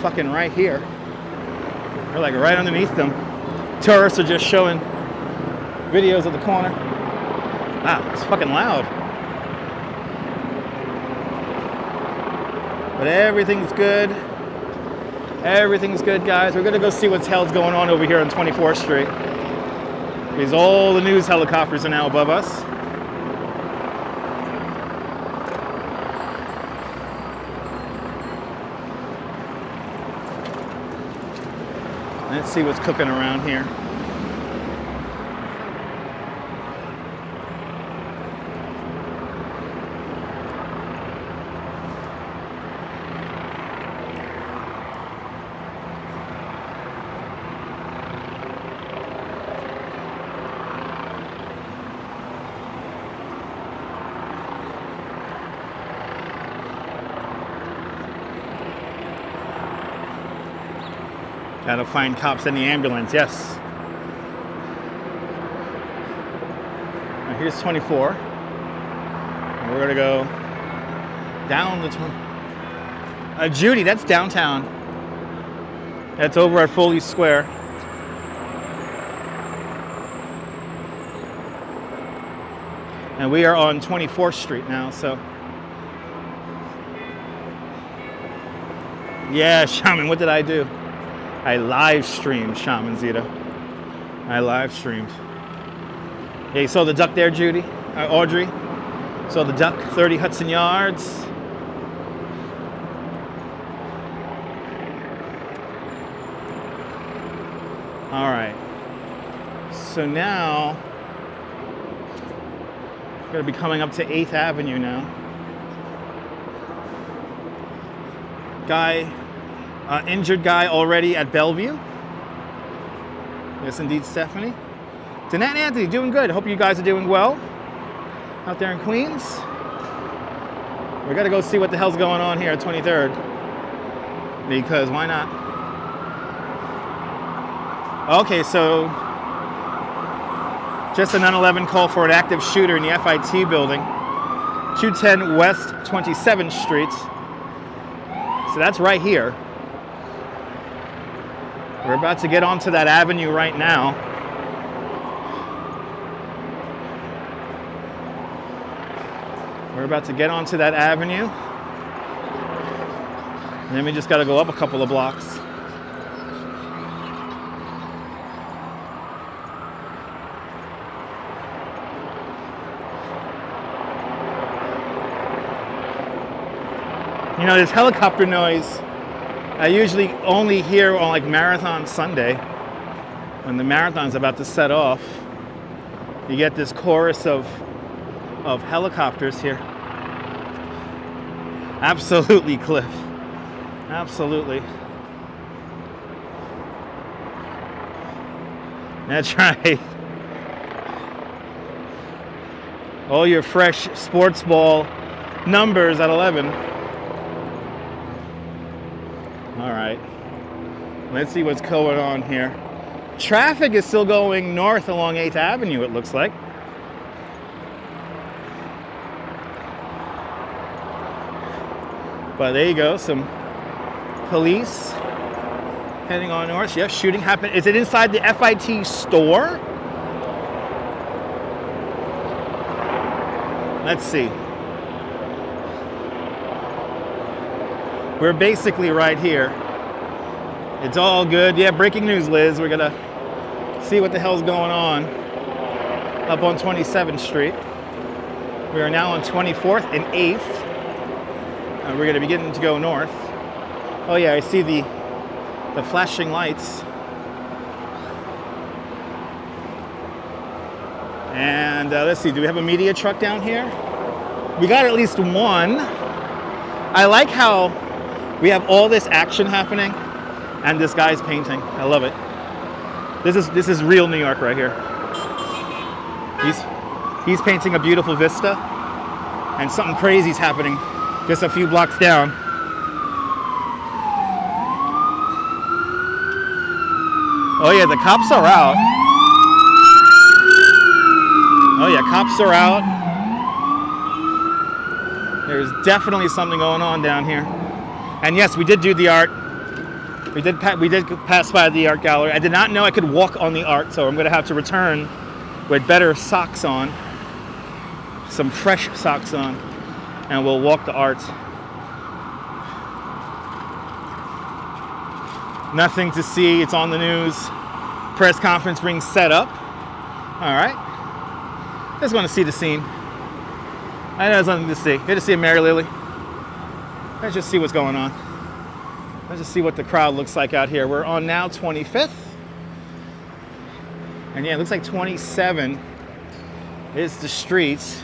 fucking right here. They're like right underneath them. Tourists are just showing videos of the corner. Wow, it's fucking loud. But everything's good. Everything's good, guys. We're gonna go see what the hell's going on over here on 24th Street. Because all the news helicopters are now above us. Let's see what's cooking around here. Gotta find cops in the ambulance, yes. Now here's 24. And we're gonna go down the 20. Judy, that's downtown. That's over at Foley Square. And we are on 24th Street now, so. Yeah, Shaman, what did I do? I live streamed Shaman Zeta. I live streamed. Yeah, you saw the duck there, Judy? Audrey? Saw the duck, 30 Hudson Yards. All right. So now, we're gonna be coming up to 8th Avenue now. Injured guy already at Bellevue. Yes, indeed, Stephanie. Danette and Anthony, doing good. Hope you guys are doing well out there in Queens. We gotta go see what the hell's going on here at 23rd. Because why not? Okay, so just a 9/11 call for an active shooter in the FIT building, 210 West 27th Street. So that's right here. We're about to get onto that avenue right now. We're about to get onto that avenue. And then we just got to go up a couple of blocks. You know, this helicopter noise, I usually only hear on like Marathon Sunday. When the marathon's about to set off, you get this chorus of helicopters here. Absolutely, Cliff. Absolutely. That's right. All your fresh sports ball numbers at 11. All right. Let's see what's going on here. Traffic is still going north along 8th Avenue, it looks like. But there you go, some police heading on north. Yes, shooting happened. Is it inside the FIT store? Let's see. We're basically right here. It's all good. Yeah, breaking news, Liz. We're gonna see what the hell's going on up on 27th Street. We are now on 24th and 8th. And we're gonna be getting to go north. Oh yeah, I see the flashing lights. And let's see, do we have a media truck down here? We got at least one. I like how we have all this action happening and this guy's painting. I love it. This is real New York right here. He's painting a beautiful vista and something crazy's happening just a few blocks down. Oh yeah, the cops are out. Oh yeah, cops are out. There's definitely something going on down here. And yes, we did do the art. We did pass by the art gallery. I did not know I could walk on the art, so I'm gonna have to return with better socks on, some fresh socks on, and we'll walk the art. Nothing to see, it's on the news. Press conference being set up. All right. Just want to see the scene. I know there's nothing to see. Good to see Mary Lily. Let's just see what's going on. Let's just see what the crowd looks like out here. We're on now 25th. And yeah, it looks like 27 is the streets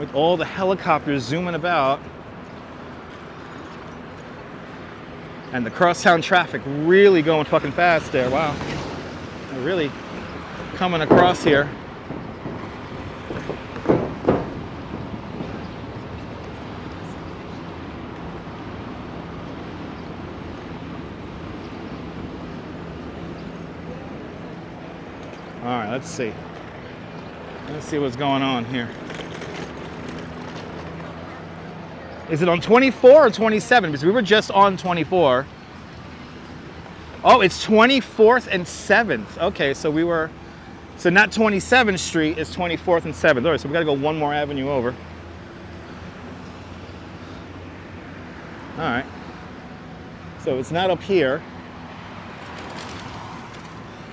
with all the helicopters zooming about. And the crosstown traffic really going fucking fast there. Wow. They're really coming across here. All right, let's see. Let's see what's going on here. Is it on 24 or 27? Because we were just on 24. Oh, it's 24th and 7th. Okay, so we were, so not 27th Street, it's 24th and 7th. All right, so we gotta go one more avenue over. All right. So it's not up here.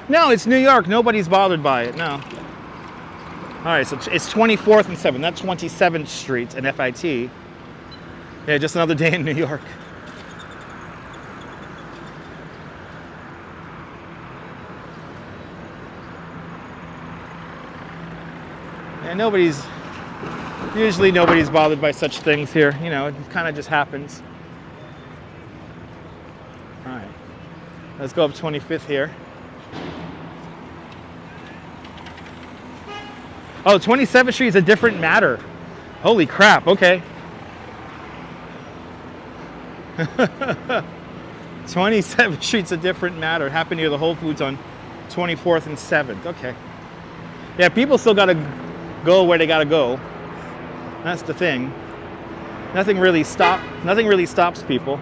No, it's New York. Nobody's bothered by it, no. All right, so it's 24th and 7th, not 27th Street and FIT. Yeah, just another day in New York. And usually nobody's bothered by such things here. You know, it kind of just happens. All right, let's go up 25th here. Oh, 27th Street is a different matter. Holy crap, okay. 27th Street's a different matter. It happened near the Whole Foods on 24th and 7th. Okay. Yeah, people still gotta go where they gotta go. That's the thing. Nothing really stops people.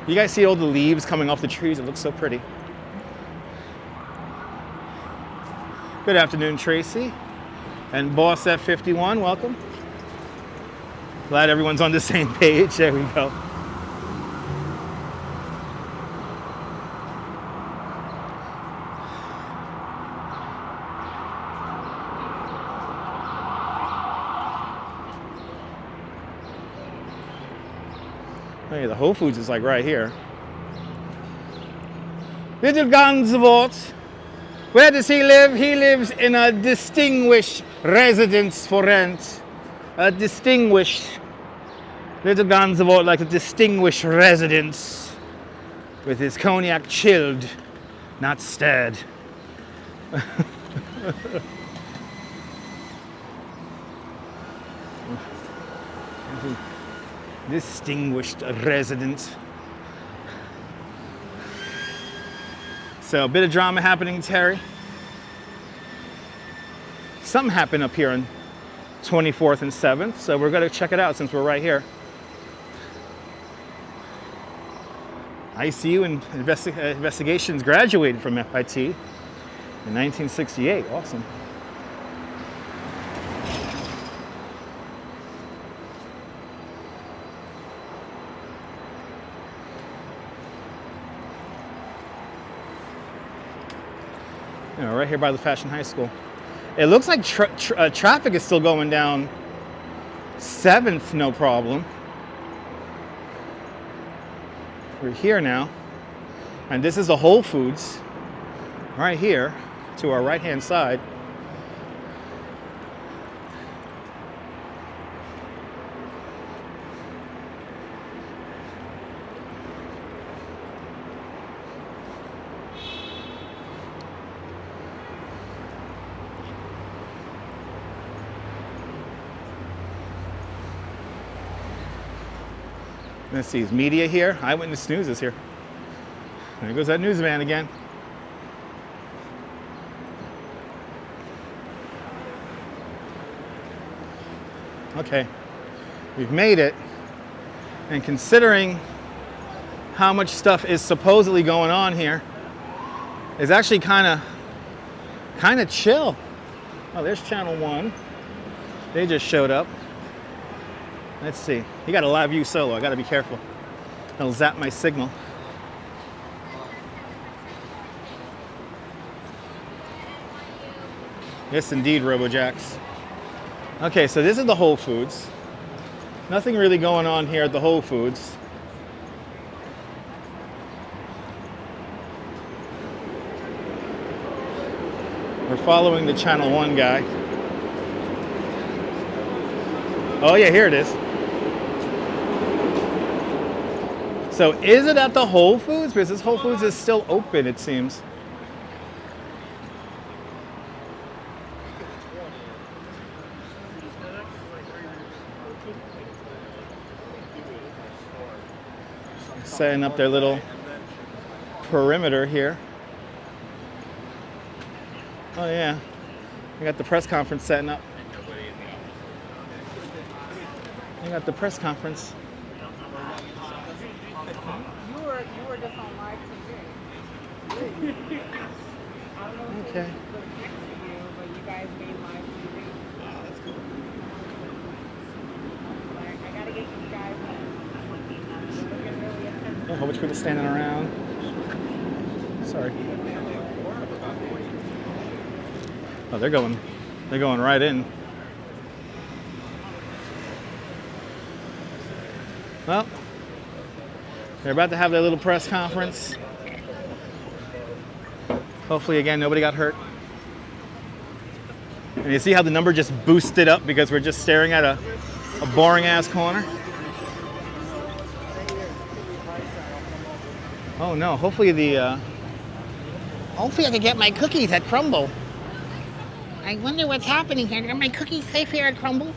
You guys see all the leaves coming off the trees? It looks so pretty. Good afternoon, Tracy. And Boss F51, welcome. Glad everyone's on the same page. There we go. Hey, the Whole Foods is like right here. Little Gansevoort. Where does he live? He lives in a distinguished residence for rent. A distinguished, Little Gansevoort, like a distinguished residence with his cognac chilled, not stirred. Distinguished residence. So a bit of drama happening, Terry. Something happened up here on 24th and 7th, so we're going to check it out since we're right here. ICU and investigations graduated from FIT in 1968. Awesome. You know, right here by the Fashion High School. It looks like traffic is still going down 7th, no problem. We're here now, and this is the Whole Foods right here to our right-hand side. Let's see, is media here? Eyewitness News is here. There goes that newsman again. Okay, we've made it. And considering how much stuff is supposedly going on here, it's actually kind of chill. Oh, there's Channel 1. They just showed up. Let's see. You got a live view solo. I got to be careful. It'll zap my signal. Yes, indeed, RoboJax. Okay, so this is the Whole Foods. Nothing really going on here at the Whole Foods. We're following the Channel 1 guy. Oh yeah, here it is. So is it at the Whole Foods? Because this Whole Foods is still open, it seems. Setting up their little perimeter here. Oh yeah, we got the press conference setting up. We got the press conference. You were just on live TV. Okay. But you guys made live TV. Oh, that's cool. I gotta get you guys A whole bunch of people standing around. Sorry. Oh, they're going right in. Well, they're about to have their little press conference. Hopefully, again, nobody got hurt. And you see how the number just boosted up because we're just staring at a boring-ass corner? Oh no, hopefully Hopefully I can get my cookies at Crumble. I wonder what's happening here. Are my cookies safe here at Crumble?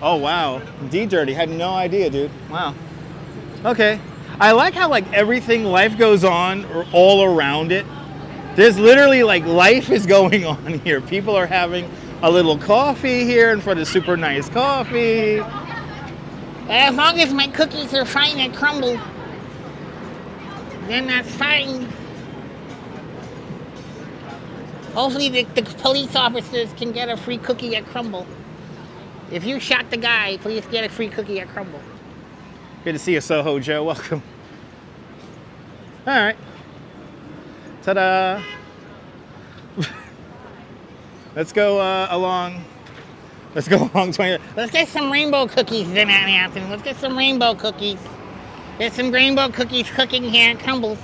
Oh wow, D-Dirty, had no idea, dude. Wow. Okay, I like how like everything, life goes on all around it. There's literally like life is going on here. People are having a little coffee here in front of super nice coffee. As long as my cookies are fine at Crumble, then that's fine. Hopefully the police officers can get a free cookie at Crumble. If you shot the guy, please get a free cookie at Crumble. Good to see you, Soho Joe. Welcome. All right. Ta-da. Let's go along. Let's go along 20. Let's get some rainbow cookies then, Anthony. Let's get some rainbow cookies. Get some rainbow cookies cooking here at Crumble's.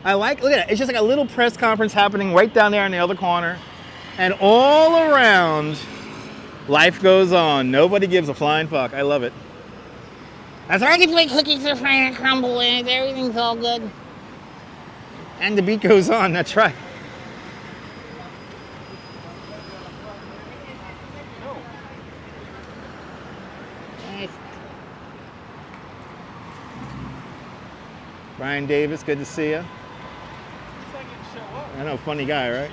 I like, look at it. It's just like a little press conference happening right down there in the other corner. And all around, life goes on. Nobody gives a flying fuck. I love it. As long as my cookies are frying and crumble and everything's all good. And the beat goes on, that's right. Nice. Brian Davis, good to see you. I know, funny guy, right?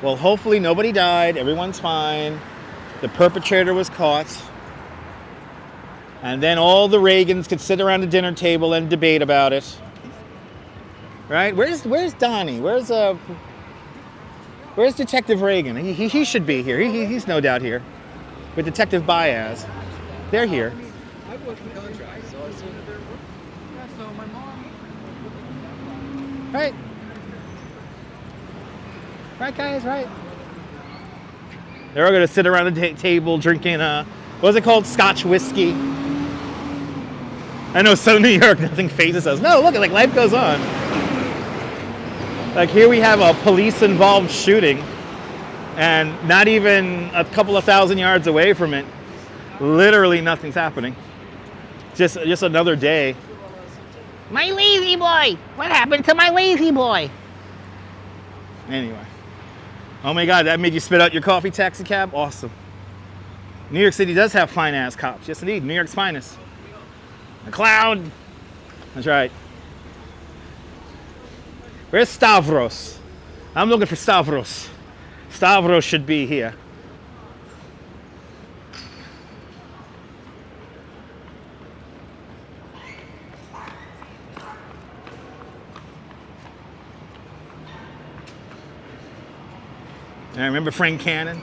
Well, hopefully nobody died, everyone's fine. The perpetrator was caught. And then all the Reagans could sit around the dinner table and debate about it. Right? Where's Donnie? Where's Detective Reagan? He should be here. He's no doubt here. With Detective Baez. They're here. I worked the contract, so I assume that they're working. Yeah, so my mom. Right? Right, guys, right? They're all gonna sit around the table drinking, what's it called? Scotch whiskey. I know, Southern New York, nothing phases us. No, look, like life goes on. Like here we have a police-involved shooting, and not even a couple of thousand yards away from it, literally nothing's happening. Just another day. My lazy boy! What happened to my lazy boy? Anyway. Oh my God, that made you spit out your coffee, taxi cab? Awesome. New York City does have fine-ass cops. Yes, indeed. New York's finest. A cloud. That's right. Where's Stavros? I'm looking for Stavros. Stavros should be here. I remember Frank Cannon.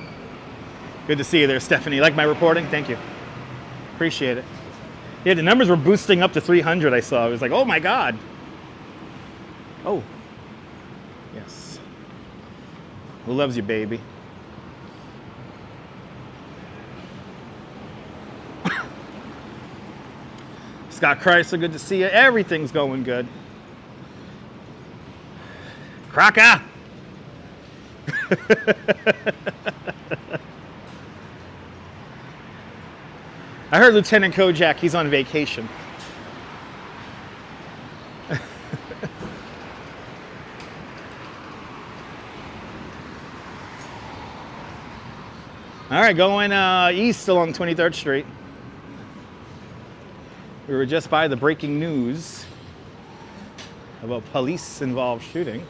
Good to see you there, Stephanie. Like my reporting? Thank you. Appreciate it. Yeah, the numbers were boosting up to 300, I saw. I was like, oh my God. Oh. Yes. Who loves you, baby? Scott Chrysler, good to see you. Everything's going good. Crocker! I heard Lieutenant Kojak, he's on vacation. All right, going east along 23rd Street. We were just by the breaking news of a police-involved shooting.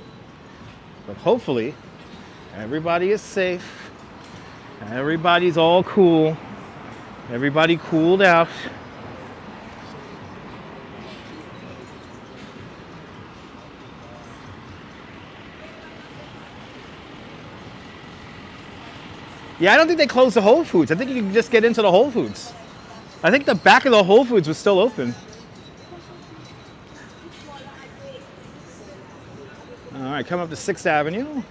But hopefully, everybody is safe. Everybody's all cool. Everybody cooled out. Yeah, I don't think they closed the Whole Foods. I think you can just get into the Whole Foods. I think the back of the Whole Foods was still open. All right, come up to 6th Avenue.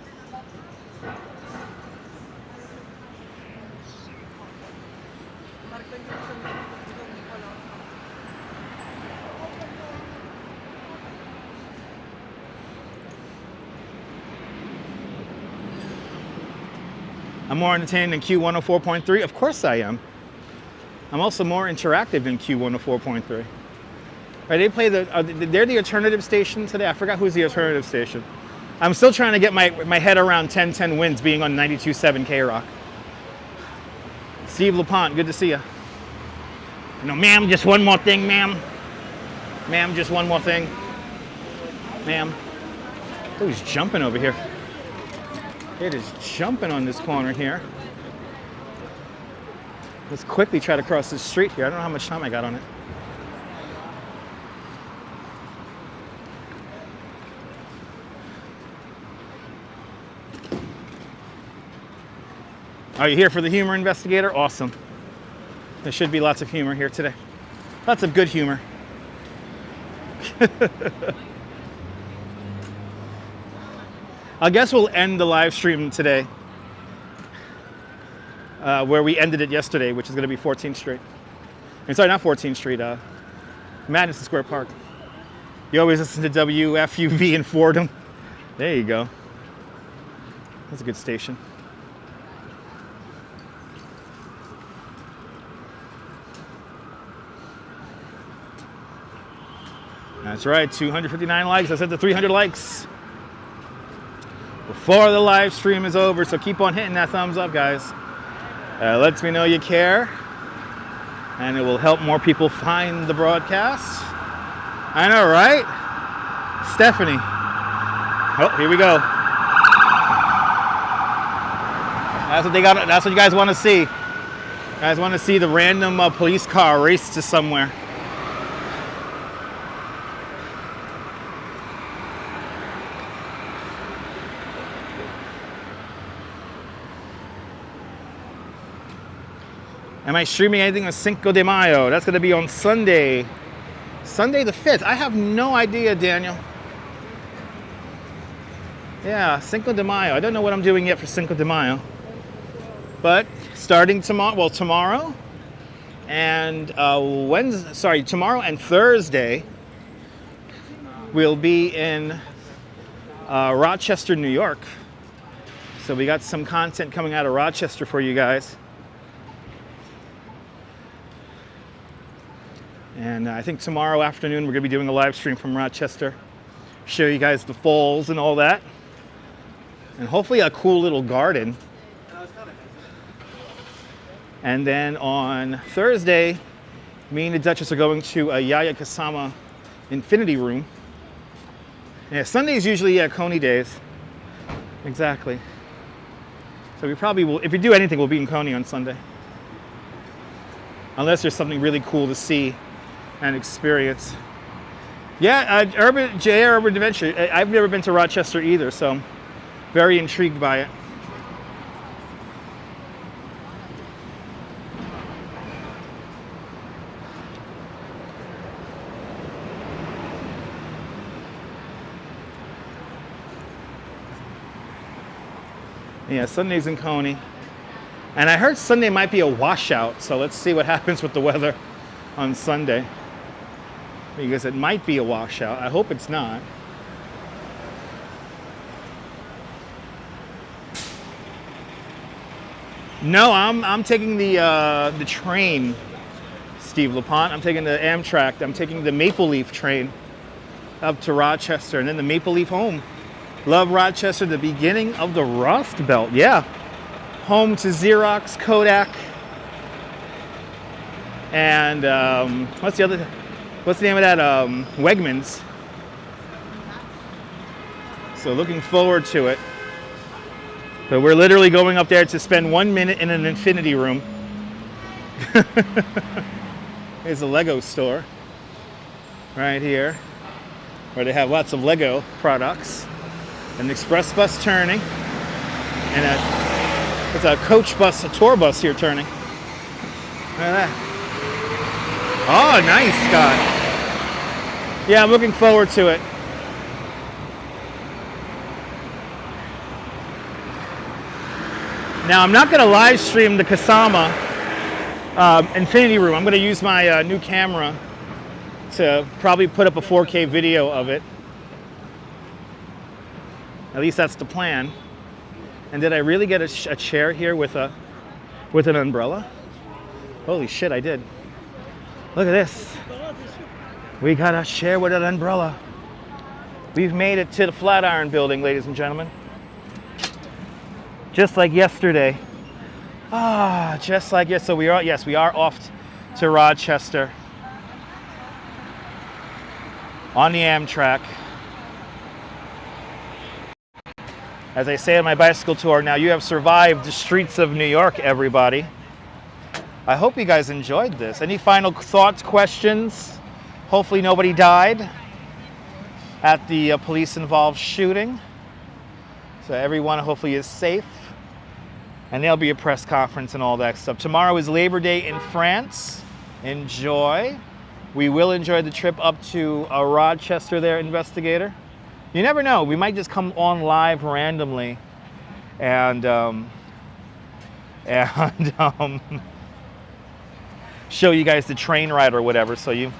I'm more entertaining than Q104.3. Of course I am. I'm also more interactive than Q104.3. Right, they play they're the alternative station today. I forgot who's the alternative station. I'm still trying to get my head around 1010 Winds being on 92.7 K-Rock. Steve LaPont, good to see you. No, ma'am, just one more thing, ma'am. Ma'am, just one more thing. Ma'am. Who's jumping over here? It is jumping on this corner here. Let's quickly try to cross this street here. I don't know how much time I got on it. Are you here for the humor, investigator? Awesome. There should be lots of humor here today. Lots of good humor. I guess we'll end the live stream today where we ended it yesterday, which is going to be 14th Street. Sorry, not 14th Street, Madison Square Park. You always listen to WFUV in Fordham. There you go. That's a good station. That's right, 259 likes. I said the 300 likes before the live stream is over, so keep on hitting that thumbs up, guys. Lets me know you care, and it will help more people find the broadcast. I know, right? Stephanie. Oh, here we go. That's what they got. That's what you guys want to see. You guys want to see the random police car race to somewhere. Am I streaming anything on Cinco de Mayo? That's going to be on Sunday. Sunday the 5th. I have no idea, Daniel. Yeah, Cinco de Mayo. I don't know what I'm doing yet for Cinco de Mayo. But starting tomorrow, well, tomorrow and tomorrow and Thursday, we'll be in Rochester, New York. So we got some content coming out of Rochester for you guys. And I think tomorrow afternoon we're going to be doing a live stream from Rochester. Show you guys the falls and all that. And hopefully a cool little garden. And then on Thursday, me and the Duchess are going to a Yaya Kasama Infinity Room. Yeah, Sunday's usually Coney days. Exactly. So we probably will, if we do anything, we'll be in Coney on Sunday. Unless there's something really cool to see and experience. Yeah, Urban Adventure. I've never been to Rochester either, so I'm very intrigued by it. Yeah, Sunday's in Coney. And I heard Sunday might be a washout, so let's see what happens with the weather on Sunday. Because it might be a washout. I hope it's not. No, I'm taking the train, Steve LaPont. I'm taking the Amtrak. I'm taking the Maple Leaf train up to Rochester and then the Maple Leaf home. Love Rochester, the beginning of the Rust Belt. Yeah. Home to Xerox, Kodak, and what's the name of that? Wegmans. So looking forward to it. But we're literally going up there to spend 1 minute in an infinity room. Here's a Lego store right here, where they have lots of Lego products. An express bus turning, and it's a coach bus, a tour bus here turning. Look at that. Oh, nice, Scott. Yeah, I'm looking forward to it. Now, I'm not going to live stream the Kasama Infinity Room. I'm going to use my new camera to probably put up a 4K video of it. At least that's the plan. And did I really get a chair here with an umbrella? Holy shit, I did. Look at this. We got a chair with an umbrella. We've made it to the Flatiron Building, ladies and gentlemen. Just like yesterday. Ah, just like yes. So we are off to Rochester on the Amtrak. As I say on my bicycle tour, now you have survived the streets of New York, everybody. I hope you guys enjoyed this. Any final thoughts, questions? Hopefully nobody died at the police-involved shooting. So everyone hopefully is safe. And there'll be a press conference and all that stuff. Tomorrow is Labor Day in France. Enjoy. We will enjoy the trip up to Rochester there, investigator. You never know. We might just come on live randomly and show you guys the train ride or whatever. So you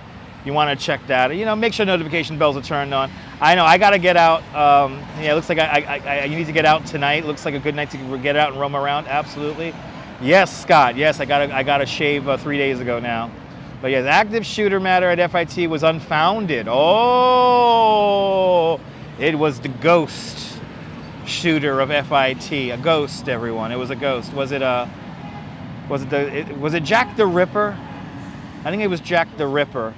want to check that. You know, make sure notification bells are turned on. I know I got to get out. Yeah, it looks like I need to get out tonight. Looks like a good night to get out and roam around. Absolutely. Yes, Scott. Yes, I got to shave 3 days ago now. But yeah, the active shooter matter at FIT was unfounded. Oh, it was the ghost shooter of FIT. A ghost, everyone. It was a ghost. Was it Jack the Ripper? I think it was Jack the Ripper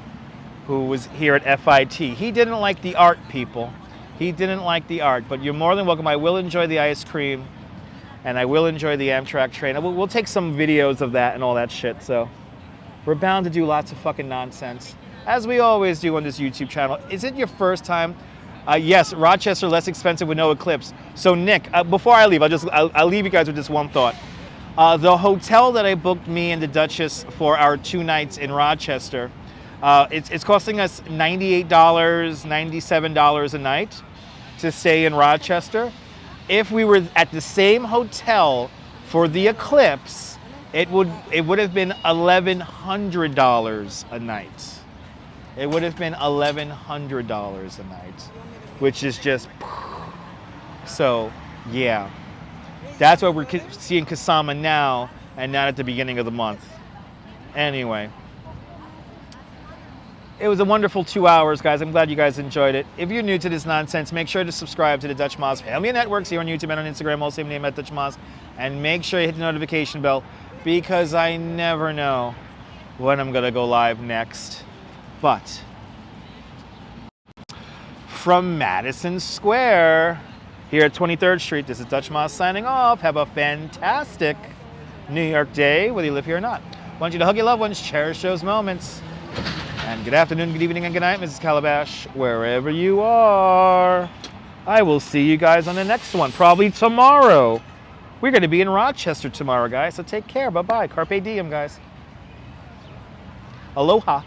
who was here at FIT. He didn't like the art, people. He didn't like the art, but you're more than welcome. I will enjoy the ice cream, and I will enjoy the Amtrak train. We'll take some videos of that and all that shit, so we're bound to do lots of fucking nonsense, as we always do on this YouTube channel. Is it your first time? Yes, Rochester less expensive with no eclipse. So Nick, before I leave, I'll leave you guys with this one thought. The hotel that I booked me and the Duchess for our 2 nights in Rochester, it's costing us $98, $97 a night to stay in Rochester. If we were at the same hotel for the eclipse, it would have been $1,100 a night. It would have been $1,100 a night, which is just so yeah. That's why we're seeing Kasama now and not at the beginning of the month. Anyway, it was a wonderful 2 hours, guys. I'm glad you guys enjoyed it. If you're new to this nonsense, make sure to subscribe to the Dutch Moz Family Networks here on YouTube and on Instagram, all same name at Dutch Moz. And make sure you hit the notification bell because I never know when I'm gonna go live next. But from Madison Square, here at 23rd Street, this is Dutch Moz signing off. Have a fantastic New York day, whether you live here or not. I want you to hug your loved ones, cherish those moments. And good afternoon, good evening, and good night, Mrs. Calabash, wherever you are. I will see you guys on the next one, probably tomorrow. We're going to be in Rochester tomorrow, guys, so take care. Bye-bye. Carpe diem, guys. Aloha.